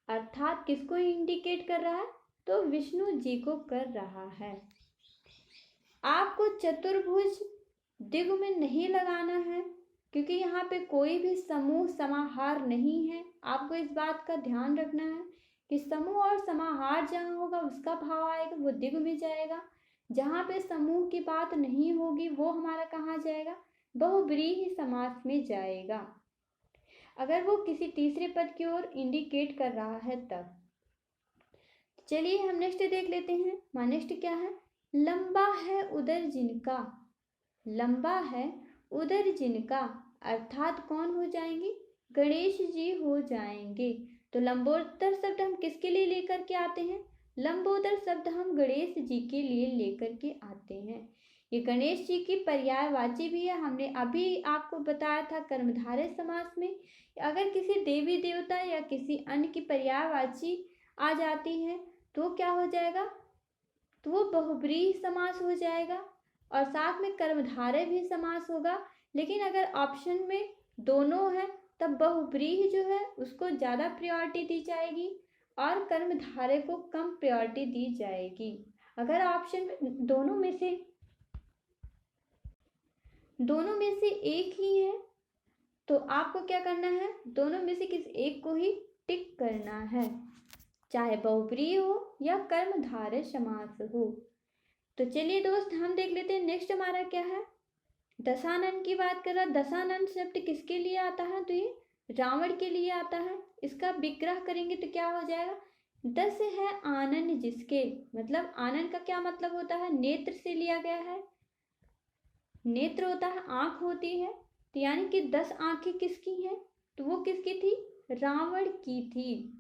अर्थात किसको इंडिकेट कर रहा है, तो विष्णु जी को कर रहा है। आपको चतुर्भुज दिग में नहीं लगाना है, क्योंकि यहाँ पे कोई भी समूह समाहार नहीं है। आपको इस बात का ध्यान रखना है कि समूह और समाहार जहाँ होगा उसका भाव आएगा, वो दिग में जाएगा। जहाँ पे समूह की बात नहीं होगी वो हमारा कहाँ जाएगा, बहुब्रीहि समास में जाएगा, अगर वो किसी तीसरे पद की ओर इंडिकेट कर रहा है तब। चलिए हम नेक्स्ट देख लेते हैं। नेक्स्ट क्या है, लंबा है उदर जिनका, लंबा है उदर जिनका, अर्थात कौन हो जाएंगे, गणेश जी हो जाएंगे। तो लंबोदर शब्द हम किसके लिए लेकर के आते हैं, लंबोदर शब्द हम गणेश जी के लिए लेकर के आते हैं। ये गणेश जी की पर्यायवाची भी है। हमने अभी आपको बताया था कर्मधारय समास में, अगर किसी देवी देवता या किसी अन्य की पर्यायवाची आ जाती है तो क्या हो जाएगा, तो वो बहुब्रीहि समास हो जाएगा और साथ में कर्मधारय भी समास होगा। लेकिन अगर ऑप्शन में दोनों है तब बहुब्रीहि जो है उसको ज़्यादा प्रायोरिटी दी जाएगी और कर्मधारय को कम प्रायोरिटी दी जाएगी। अगर ऑप्शन में दोनों में से एक ही है तो आपको क्या करना है, दोनों में से किसी एक को ही टिक करना है, चाहे बहुब्रीहि हो या कर्मधारय समास हो। तो चलिए दोस्त हम देख लेते हैं नेक्स्ट हमारा क्या है, दशानन की बात कर रहा। दशानन शब्द किसके लिए आता है, तो ये रावण के लिए आता है। इसका विग्रह करेंगे तो क्या हो जाएगा, दस है आनन जिसके, मतलब आनन का क्या मतलब होता है, नेत्र से लिया गया है। नेत्र होता है, आंख होती है, तो यानी कि 10 आंखें किसकी हैं, तो वो किसकी थी, रावण की थी।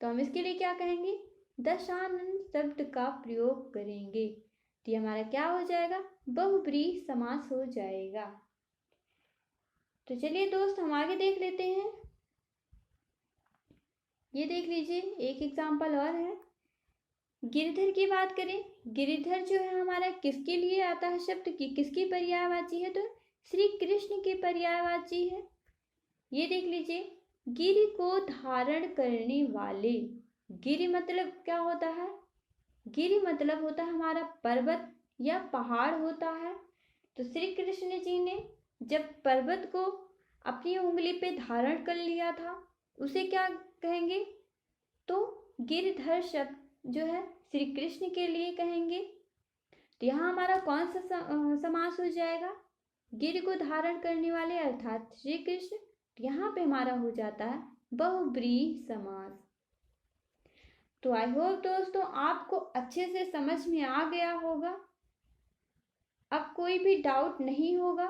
तो हम इसके लिए क्या कहेंगे, दशानन शब्द का प्रयोग करेंगे। तो ये हमारा क्या हो जाएगा, बहुब्रीहि समास हो जाएगा। तो चलिए दोस्त हम आगे देख लेते हैं। ये देख लीजिए एक एग्जाम्पल और है, गिरिधर की बात करें। गिरिधर जो है हमारा किसके लिए आता है शब्द की, किसकी पर्यायवाची है, तो श्री कृष्ण की पर्यायवाची है। ये देख लीजिए, गिरि को धारण करने वाले, गिरि मतलब क्या होता है, गिरि मतलब होता है हमारा पर्वत या पहाड़ होता है। तो श्री कृष्ण जी ने जब पर्वत को अपनी उंगली पे धारण कर लिया था उसे क्या कहेंगे, तो गिरधर शब्द जो है श्री कृष्ण के लिए कहेंगे। तो यहाँ हमारा कौन सा समास हो जाएगा, गिर को धारण करने वाले अर्थात श्री कृष्ण। यहाँ पे हमारा हो जाता है बहुब्रीहि समास। तो आई होप दोस्तों आपको अच्छे से समझ में आ गया होगा, अब कोई भी डाउट नहीं होगा।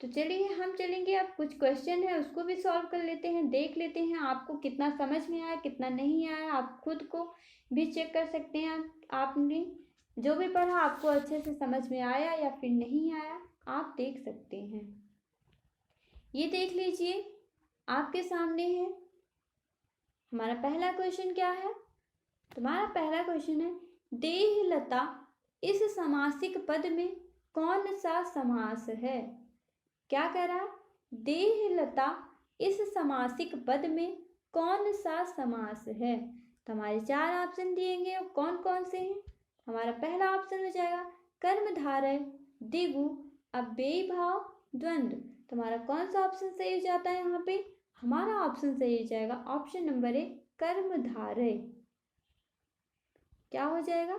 तो चलिए हम चलेंगे, अब कुछ क्वेश्चन है उसको भी सॉल्व कर लेते हैं, देख लेते हैं आपको कितना समझ में आया कितना नहीं आया। आप खुद को भी चेक कर सकते हैं, आपने जो भी पढ़ा आपको अच्छे से समझ में आया या फिर नहीं आया, आप देख सकते हैं। ये देख लीजिए आपके सामने है हमारा पहला क्वेश्चन। क्या है तुम्हारा पहला क्वेश्चन है, देहलता इस समासिक पद में कौन सा समास है? क्या कह रहा है? देहलता इस समासिक पद में कौन सा समास है? तो हमारे 4 ऑप्शन दिएंगे और कौन कौन से हैं? हमारा पहला ऑप्शन हो जाएगा कर्मधारय, द्विगु, अव्ययीभाव, द्वंद्व। तो हमारा कौन सा ऑप्शन सही हो जाता है यहाँ पे? हमारा ऑप्शन सही हो जाएगा ऑप्शन नंबर 1 कर्मधारय। क्या हो जाएगा?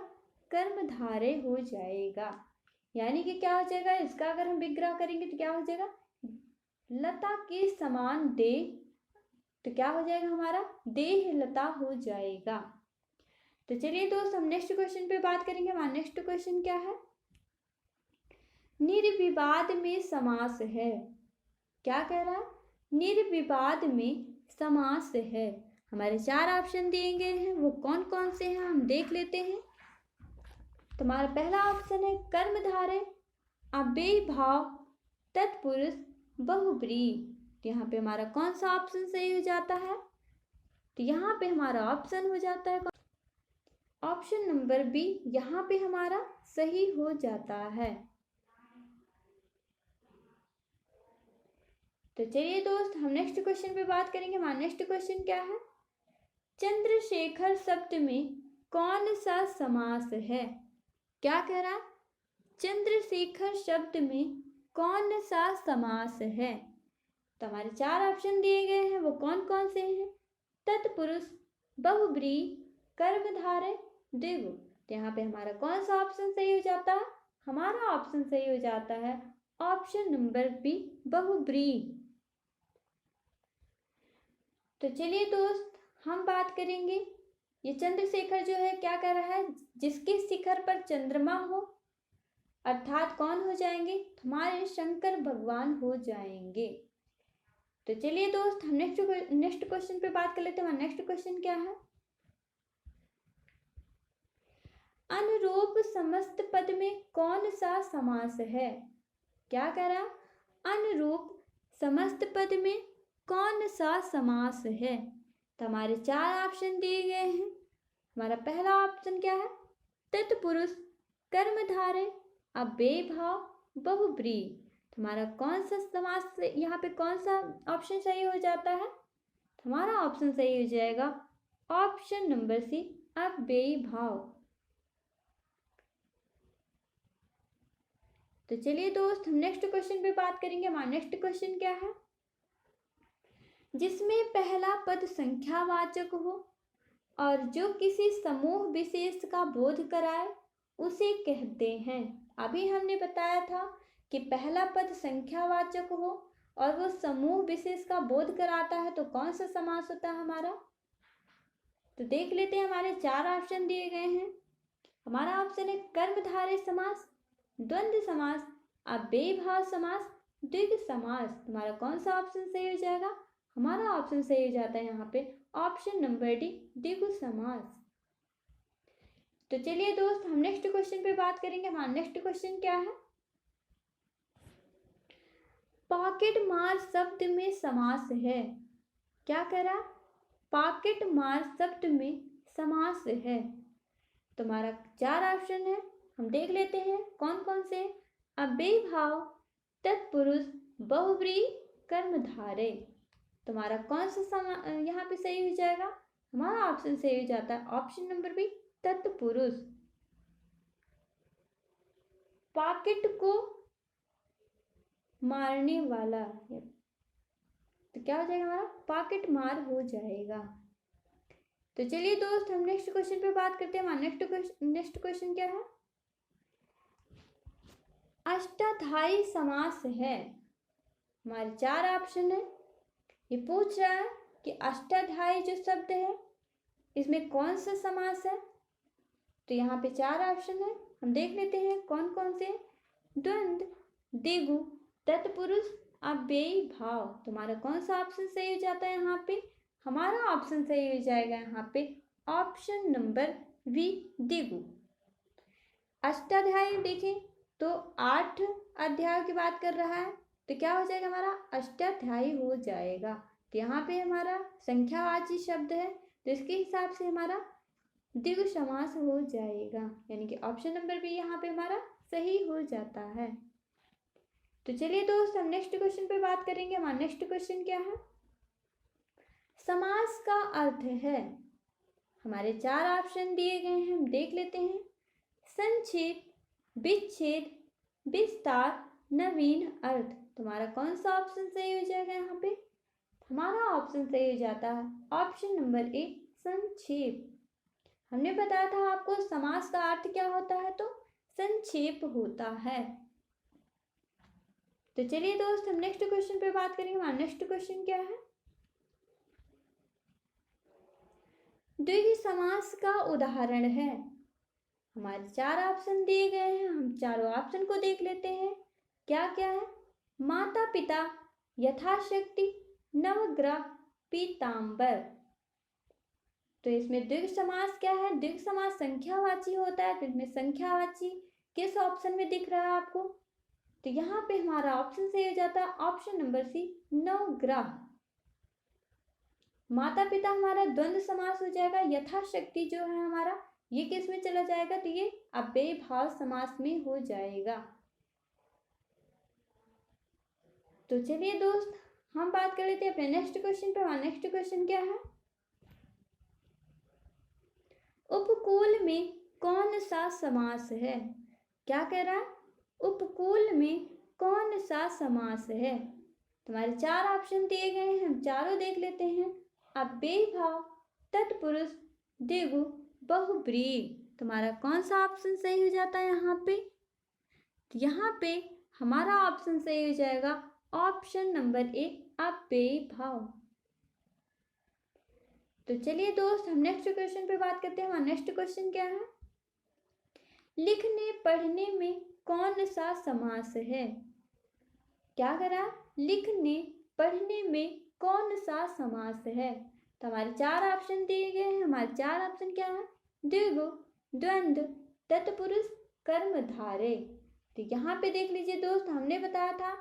कर्मधारय हो जाएगा। यानी कि क्या हो जाएगा इसका, अगर हम विग्रह करेंगे तो क्या हो जाएगा? लता के समान देह, तो क्या हो जाएगा हमारा? देहलता हो जाएगा। तो चलिए दोस्त हम नेक्स्ट क्वेश्चन पे बात करेंगे। हमारा नेक्स्ट क्वेश्चन क्या है? निर्विवाद में समास है। क्या कह रहा है? निर्विवाद में समास है। हमारे 4 ऑप्शन दिए गए हैं, वो कौन कौन से हैं हम देख लेते हैं। तुम्हारा पहला ऑप्शन है कर्मधारय, अव्ययीभाव, तत्पुरुष, बहुब्रीहि। तो यहाँ पे हमारा कौन सा ऑप्शन सही हो जाता है? तो यहाँ पे हमारा ऑप्शन हो जाता है ऑप्शन नंबर बी, यहाँ पे हमारा सही हो जाता है। तो चलिए दोस्त हम नेक्स्ट क्वेश्चन पे बात करेंगे। हमारा नेक्स्ट क्वेश्चन क्या है? चंद्रशेखर शब्द में कौन सा समास है? क्या कह रहा? चंद्रशेखर शब्द में कौन सा समास है? तो हमारे 4 ऑप्शन दिए गए हैं, वो कौन कौन से हैं? तत्पुरुष, बहुब्रीहि, कर्मधारय, द्विगु। तो यहाँ पे हमारा कौन सा ऑप्शन सही हो जाता है? हमारा ऑप्शन सही हो जाता है ऑप्शन नंबर बी, बहुब्रीहि। तो चलिए दोस्त हम बात करेंगे, ये चंद्रशेखर जो है क्या कर रहा है? जिसके शिखर पर चंद्रमा हो, अर्थात कौन हो जाएंगे? हमारे शंकर भगवान हो जाएंगे। तो चलिए दोस्त हम नेक्स्ट क्वेश्चन पे बात कर लेते हैं। नेक्स्ट क्वेश्चन क्या है? अनुरूप समस्त पद में कौन सा समास है? क्या कह रहा? अनुरूप समस्त पद में कौन सा समास है? तो हमारे 4 ऑप्शन दिए गए हैं। हमारा पहला ऑप्शन क्या है? तत्पुरुष, कर्मधारय, अव्ययीभाव, बहुब्रीहि। तो हमारा कौन सा समास यहाँ पे कौन सा ऑप्शन सही हो जाता है? तो हमारा ऑप्शन सही हो जाएगा ऑप्शन नंबर सी, अव्ययीभाव। तो चलिए दोस्त हम नेक्स्ट क्वेश्चन पे बात करेंगे। हमारा नेक्स्ट क्वेश्चन क्या है? जिसमें पहला पद संख्यावाचक हो और जो किसी समूह विशेष का बोध कराए उसे कहते हैं। अभी हमने बताया था कि पहला पद संख्यावाचक हो और वो समूह विशेष का बोध कराता है तो कौन सा समास होता है हमारा? तो देख लेते हैं, हमारे 4 ऑप्शन दिए गए हैं। हमारा ऑप्शन है कर्मधारय समास, द्वंद्व समास, अव्ययीभाव समास, द्विगु समास। तुम्हारा कौन सा ऑप्शन सही हो जाएगा? हमारा ऑप्शन सही हो जाता है यहाँ पे ऑप्शन नंबर डी, द्विगु समास। तो चलिए दोस्त हम नेक्स्ट क्वेश्चन पे बात करेंगे। हमारा नेक्स्ट क्वेश्चन क्या है? पॉकेट मार शब्द में समास है। क्या कह रहा? पॉकेट मार शब्द में समास है। तुम्हारा 4 ऑप्शन है, हम देख लेते हैं कौन कौन से। अव्ययीभाव, तत्पुरुष, बहुब्रीहि, कर्मधारय। तुम्हारा कौन सा यहाँ पे सही हो जाएगा? हमारा ऑप्शन सही हो जाता है ऑप्शन नंबर बी, तत्पुरुष। पॉकेट को मारने वाला, तो क्या हो जाएगा हमारा? पॉकेट मार हो जाएगा। तो चलिए दोस्त हम नेक्स्ट क्वेश्चन पे बात करते हैं। हमारा नेक्स्ट क्वेश्चन क्या है? अष्टाध्यायी समास है। हमारे 4 ऑप्शन है। ये पूछ रहा है कि अष्टाध्यायी जो शब्द है इसमें कौन सा समास है? तो यहाँ पे 4 ऑप्शन है, हम देख लेते हैं कौन कौन से। द्वंद्व, द्विगु, तत्पुरुष अव्ययी भाव। तुम्हारा कौन सा ऑप्शन सही हो जाता है यहाँ पे? हमारा ऑप्शन सही हो जाएगा यहाँ पे ऑप्शन नंबर बी, दिगु। अष्टाध्यायी देखें तो 8 अध्याय की बात कर रहा है, तो क्या हो जाएगा हमारा? अष्टाध्यायी हो जाएगा। तो यहाँ पे हमारा संख्यावाची शब्द है, तो इसके हिसाब से हमारा द्विगु समास हो जाएगा, यानी कि ऑप्शन नंबर बी यहाँ पे हमारा सही हो जाता है। तो चलिए दोस्त, हम नेक्स्ट क्वेश्चन पे बात करेंगे। हमारा नेक्स्ट क्वेश्चन क्या है? समास का अर्थ है। हमारे 4 ऑप्शन दिए गए हैं, हम देख लेते हैं। संक्षेप, विच्छेद, विस्तार, नवीन अर्थ। तुम्हारा कौन सा ऑप्शन सही हो जाएगा यहाँ पे? हमारा ऑप्शन सही हो जाता है ऑप्शन नंबर ए, संक्षेप। हमने बताया था आपको समास का अर्थ क्या होता है, तो संक्षेप होता है। तो चलिए दोस्त, हम नेक्स्ट क्वेश्चन पे बात करेंगे। हमारा नेक्स्ट क्वेश्चन क्या है? द्विगु समास का उदाहरण है। हमारे 4 ऑप्शन दिए गए हैं, हम चारों ऑप्शन को देख लेते हैं। क्या क्या है? माता पिता, यथाशक्ति, नवग्रह, पीतांबर। तो इसमें द्विगु समास क्या है? द्विगु समास संख्यावाची होता है, तो इसमें संख्यावाची किस ऑप्शन में दिख रहा है आपको? तो यहाँ पे हमारा ऑप्शन सही हो जाता है ऑप्शन नंबर सी, नवग्रह। माता पिता हमारा द्वंद्व समास हो जाएगा। यथाशक्ति जो है हमारा, ये किस में चला जाएगा? तो ये अव्ययी भाव समास में हो जाएगा। तो चलिए दोस्त, हम बात कर लेते हैं अपने नेक्स्ट क्वेश्चन पे। हमारा नेक्स्ट क्वेश्चन क्या है? उपकूल में कौन सा समास है? क्या कह रहा है? उपकूल में कौन सा समास है? तुम्हारे 4 ऑप्शन दिए गए हैं, हम चारों देख लेते हैं। अव्ययी भाव, तत्पुरुष, द्विगु, बहुब्रीहि। तुम्हारा कौन सा ऑप्शन सही हो जाता है यहाँ पे? यहाँ पे हमारा ऑप्शन सही हो जाएगा ऑप्शन नंबर ए, अव्ययी भाव। तो चलिए दोस्त, हम नेक्स्ट क्वेश्चन पे बात करते हैं। हमारा नेक्स्ट क्वेश्चन क्या है? लिखने पढ़ने में कौन सा समास है? क्या करा? लिखने पढ़ने में कौन सा समास है? तो हमारे 4 ऑप्शन दिए गए हैं। हमारे 4 ऑप्शन क्या है? द्विगु, द्वंद्व, तत्पुरुष, कर्मधारय। तो यहाँ पे देख लीजिए दोस्त, हमने बताया था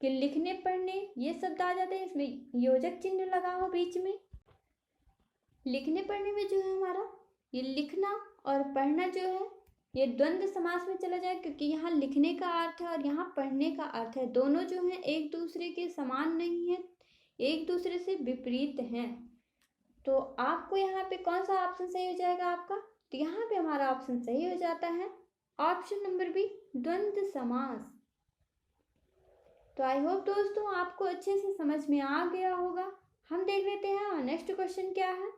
कि लिखने पढ़ने ये शब्द आ जाते हैं, इसमें योजक चिन्ह लगा हो बीच में। लिखने पढ़ने में जो है हमारा ये लिखना और पढ़ना जो है ये द्वंद्व समास में चला जाए, क्योंकि यहाँ लिखने का अर्थ है और यहाँ पढ़ने का अर्थ है। दोनों जो हैं एक दूसरे के समान नहीं है, एक दूसरे से विपरीत हैं। तो आपको यहाँ पे कौन सा ऑप्शन सही हो जाएगा आपका? तो यहाँ पे हमारा ऑप्शन सही हो जाता है ऑप्शन नंबर बी, द्वंद्व समास। तो आई होप दोस्तों आपको अच्छे से समझ में आ गया होगा। हम देख लेते हैं नेक्स्ट क्वेश्चन क्या है?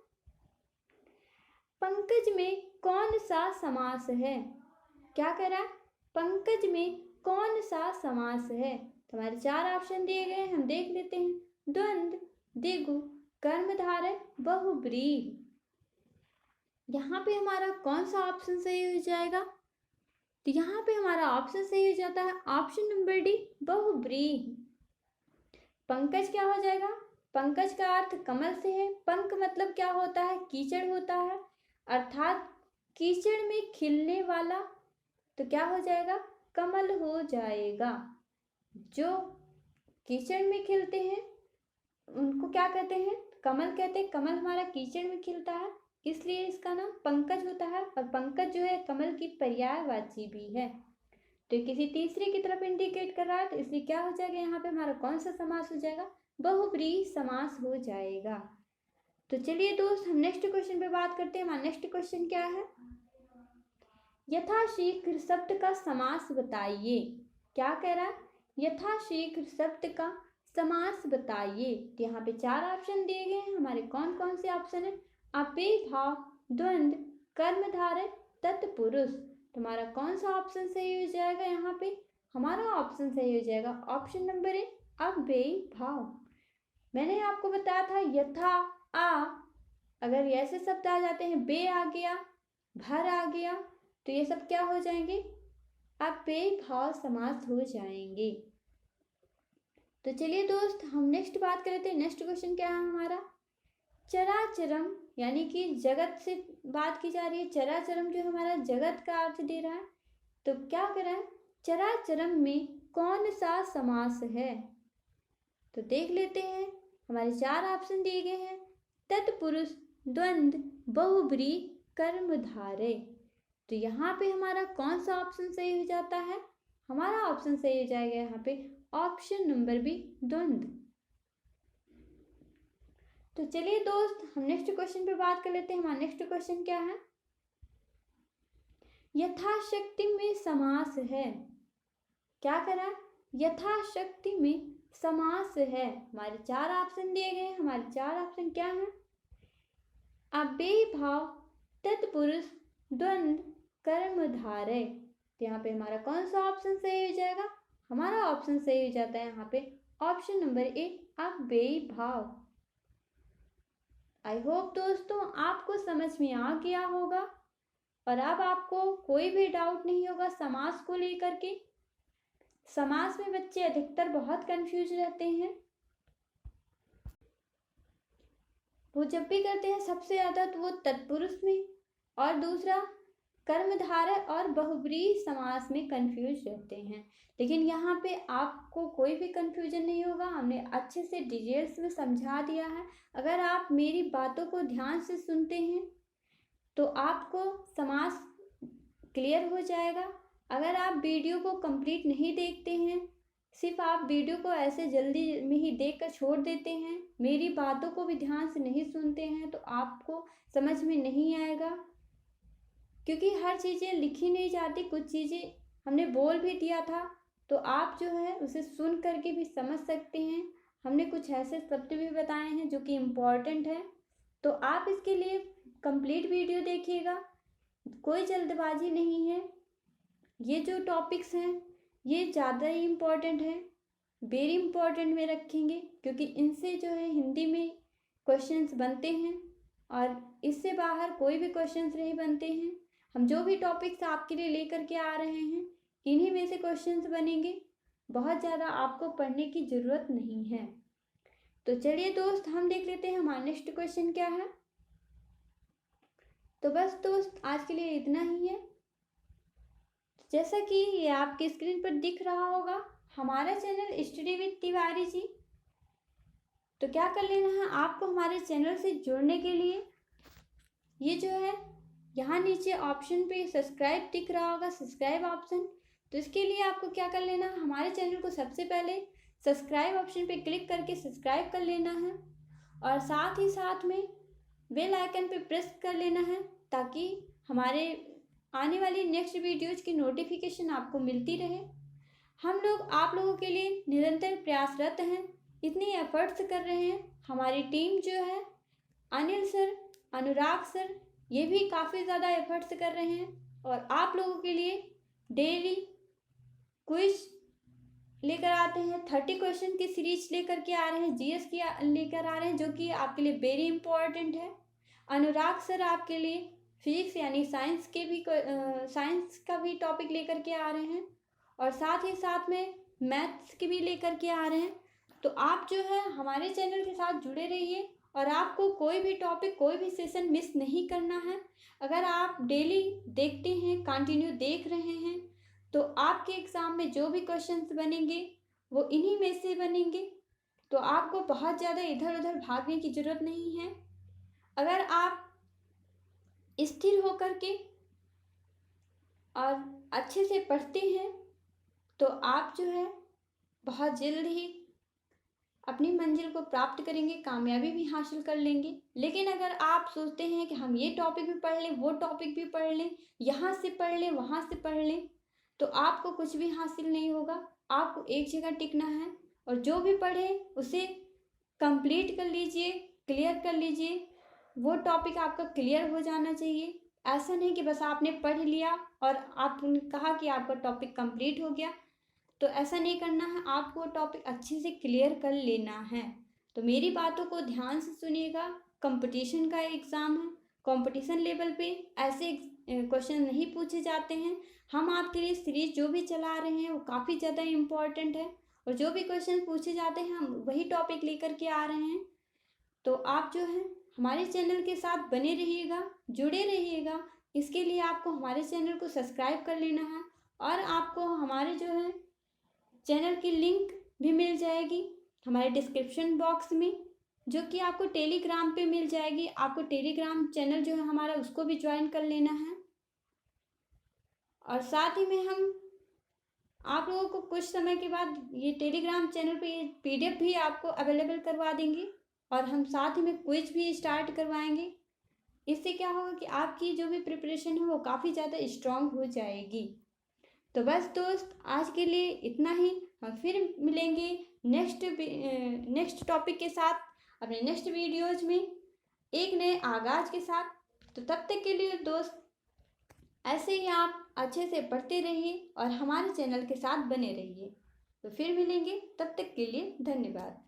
पंकज में कौन सा समास है? क्या कह रहा है? पंकज में कौन सा समास है? तो हमारे 4 ऑप्शन दिए गए हैं, हम देख लेते हैं। द्वंद्व, द्विगु, कर्मधारय, बहुब्रीहि। यहाँ पे हमारा कौन सा ऑप्शन सही हो जाएगा? तो यहाँ पे हमारा ऑप्शन सही हो जाता है ऑप्शन नंबर डी, बहुब्रीहि। पंकज क्या हो जाएगा? पंकज का अर्थ कमल से है। पंक मतलब क्या होता है? कीचड़ होता है, अर्थात कीचड़ में खिलने वाला। तो क्या हो जाएगा? कमल हो जाएगा। जो कीचड़ में खिलते हैं उनको क्या कहते हैं? कमल कहते हैं। कमल हमारा कीचड़ में खिलता है, इसलिए इसका नाम पंकज होता है। और पंकज जो है कमल की पर्यायवाची भी है, तो किसी तीसरे की तरफ इंडिकेट कर रहा है, तो इसलिए क्या हो जाएगा यहाँ पे हमारा कौन सा समास हो जाएगा? बहुब्रीहि समास हो जाएगा। तो चलिए दोस्त, हम नेक्स्ट क्वेश्चन पे बात करते हैं। हमारा नेक्स्ट क्वेश्चन क्या है? यथाशीघ्र शब्द का समास बताइए। क्या कह रहा है? यथाशीघ्र शब्द का समास बताइए। तो यहाँ पे 4 ऑप्शन दिए गए हैं। हमारे कौन कौन से ऑप्शन है? अव्ययी भाव, द्वंद्व, कर्मधारय, तत्पुरुष। तुम्हारा कौन सा ऑप्शन सही हो जाएगा? यहाँ पे हमारा ऑप्शन सही हो जाएगा ऑप्शन नंबर ए, अव्ययी भाव। मैंने आपको बताया था यथा, आ, अगर ऐसे शब्द आ जाते हैं, बे आ गया, भर आ गया, तो ये सब क्या हो जाएंगे? अव्ययी भाव समास हो जाएंगे। तो चलिए दोस्त, हम नेक्स्ट बात कर लेते हैं। नेक्स्ट क्वेश्चन क्या है हमारा, चराचरम यानी कि जगत से बात की जा रही है। चराचरम जो हमारा जगत का अर्थ दे रहा है, तो क्या कर रहा है, चराचरम में कौन सा समास है। तो देख लेते हैं, हमारे 4 ऑप्शन दिए गए हैं, तत्पुरुष, द्वंद्व, बहुब्री, कर्मधारय। तो यहाँ पे हमारा कौन सा ऑप्शन सही हो जाता है, हमारा ऑप्शन सही हो जाएगा यहाँ पे ऑप्शन नंबर बी, द्वंद्व। तो चलिए दोस्त, हम नेक्स्ट क्वेश्चन पे बात कर लेते हैं। हमारा नेक्स्ट क्वेश्चन क्या है, यथाशक्ति में समास है। क्या करा, यथाशक्ति में समास है। हमारे 4 ऑप्शन दिए गए हैं। हमारे 4 ऑप्शन क्या हैं, अव्ययी भाव, तत्पुरुष, द्वंद्व, कर्मधारय। तो यहाँ पे हमारा कौन सा ऑप्शन सही हो जाएगा, हमारा ऑप्शन सही हो जाता है यहाँ पे ऑप्शन नंबर ए, अव्ययी भाव। आई होप दोस्तों आपको समझ में आ गया होगा और अब आपको कोई भी डाउट नहीं होगा समास को लेकर के। समास में बच्चे अधिकतर बहुत कंफ्यूज रहते हैं, वो जब भी करते हैं सबसे ज़्यादा तो वो तत्पुरुष में और दूसरा कर्मधारय और बहुब्रीहि समास में कंफ्यूज रहते हैं। लेकिन यहाँ पे आपको कोई भी कंफ्यूजन नहीं होगा, हमने अच्छे से डिटेल्स में समझा दिया है। अगर आप मेरी बातों को ध्यान से सुनते हैं तो आपको समास क्लियर हो जाएगा। अगर आप वीडियो को कंप्लीट नहीं देखते हैं, सिर्फ आप वीडियो को ऐसे जल्दी में ही देख कर छोड़ देते हैं, मेरी बातों को भी ध्यान से नहीं सुनते हैं, तो आपको समझ में नहीं आएगा। क्योंकि हर चीज़ें लिखी नहीं जाती, कुछ चीज़ें हमने बोल भी दिया था तो आप जो है उसे सुन करके भी समझ सकते हैं। हमने कुछ ऐसे शब्द भी बताए हैं जो कि इम्पॉर्टेंट है, तो आप इसके लिए कंप्लीट वीडियो देखिएगा, कोई जल्दबाजी नहीं है। ये जो टॉपिक्स हैं ये ज़्यादा ही इम्पॉर्टेंट है, वेरी इम्पॉर्टेंट में रखेंगे, क्योंकि इनसे जो है हिंदी में क्वेश्चंस बनते हैं और इससे बाहर कोई भी क्वेश्चंस नहीं बनते हैं। हम जो भी टॉपिक्स आपके लिए लेकर के आ रहे हैं इन्हीं में से क्वेश्चंस बनेंगे, बहुत ज़्यादा आपको पढ़ने की ज़रूरत नहीं है। तो चलिए दोस्त, हम देख लेते हैं हमारा नेक्स्ट क्वेश्चन क्या है। तो बस दोस्त, आज के लिए इतना ही है। जैसा कि ये आपकी स्क्रीन पर दिख रहा होगा, हमारा channel study with Tiwari ji. तो क्या कर लेना है आपको, हमारे चैनल से जुड़ने के लिए ये जो है यहाँ नीचे ऑप्शन पे सब्सक्राइब दिख रहा होगा, सब्सक्राइब ऑप्शन। तो इसके लिए आपको क्या कर लेना है, हमारे चैनल को सबसे पहले सब्सक्राइब ऑप्शन पे क्लिक करके सब्सक्राइब कर लेना है और साथ ही साथ में बेल आइकन पे प्रेस कर लेना है, ताकि हमारे आने वाली नेक्स्ट वीडियोज़ की नोटिफिकेशन आपको मिलती रहे। हम लोग आप लोगों के लिए निरंतर प्रयासरत हैं, इतनी एफर्ट्स कर रहे हैं। हमारी टीम जो है, अनिल सर, अनुराग सर, ये भी काफ़ी ज़्यादा एफर्ट्स कर रहे हैं और आप लोगों के लिए डेली क्विज लेकर आते हैं। 30 क्वेश्चन की सीरीज लेकर के आ रहे हैं, जीएस की लेकर आ रहे हैं, जो कि आपके लिए वेरी इंपॉर्टेंट है। अनुराग सर आपके लिए फिजिक्स यानी साइंस के भी साइंस का भी टॉपिक लेकर के आ रहे हैं और साथ ही साथ में मैथ्स के भी लेकर के आ रहे हैं। तो आप जो है हमारे चैनल के साथ जुड़े रहिए और आपको कोई भी टॉपिक, कोई भी सेशन मिस नहीं करना है। अगर आप डेली देखते हैं, कंटिन्यू देख रहे हैं, तो आपके एग्ज़ाम में जो भी क्वेश्चंस बनेंगे वो इन्हीं में से बनेंगे। तो आपको बहुत ज़्यादा इधर उधर भागने की ज़रूरत नहीं है। अगर आप स्थिर होकर के और अच्छे से पढ़ते हैं तो आप जो है बहुत जल्द ही अपनी मंजिल को प्राप्त करेंगे, कामयाबी भी हासिल कर लेंगे। लेकिन अगर आप सोचते हैं कि हम ये टॉपिक भी पढ़ लें, वो टॉपिक भी पढ़ लें, यहाँ से पढ़ लें, वहाँ से पढ़ लें, तो आपको कुछ भी हासिल नहीं होगा। आपको एक जगह टिकना है और जो भी पढ़े उसे कंप्लीट कर लीजिए, क्लियर कर लीजिए। वो टॉपिक आपका क्लियर हो जाना चाहिए। ऐसा नहीं कि बस आपने पढ़ लिया और आपने कहा कि आपका टॉपिक कंप्लीट हो गया, तो ऐसा नहीं करना है। आपको टॉपिक अच्छे से क्लियर कर लेना है। तो मेरी बातों को ध्यान से सुनिएगा, कंपटीशन का एग्ज़ाम है, कंपटीशन लेवल पे ऐसे क्वेश्चन नहीं पूछे जाते हैं। हम आपके लिए सीरीज जो भी चला रहे हैं वो काफ़ी ज़्यादा इम्पॉर्टेंट है और जो भी क्वेश्चन पूछे जाते हैं हम वही टॉपिक लेकर के आ रहे हैं। तो आप जो है हमारे चैनल के साथ बने रहिएगा, जुड़े रहिएगा। इसके लिए आपको हमारे चैनल को सब्सक्राइब कर लेना है और आपको हमारे जो है चैनल की लिंक भी मिल जाएगी हमारे डिस्क्रिप्शन बॉक्स में, जो कि आपको टेलीग्राम पे मिल जाएगी। आपको टेलीग्राम चैनल जो है हमारा उसको भी ज्वाइन कर लेना है। और साथ ही में हम आप लोगों को कुछ समय के बाद ये टेलीग्राम चैनल पे ये PDF भी आपको अवेलेबल करवा देंगे और हम साथ ही में क्विज भी स्टार्ट करवाएंगे। इससे क्या होगा कि आपकी जो भी प्रिपरेशन है वो काफ़ी ज़्यादा स्ट्रांग हो जाएगी। तो बस दोस्त आज के लिए इतना ही। हम फिर मिलेंगे नेक्स्ट टॉपिक के साथ अपने नेक्स्ट वीडियोज में एक नए आगाज के साथ। तो तब तक के लिए दोस्त ऐसे ही आप अच्छे से पढ़ते रहिए और हमारे चैनल के साथ बने रहिए। तो फिर मिलेंगे, तब तक के लिए धन्यवाद।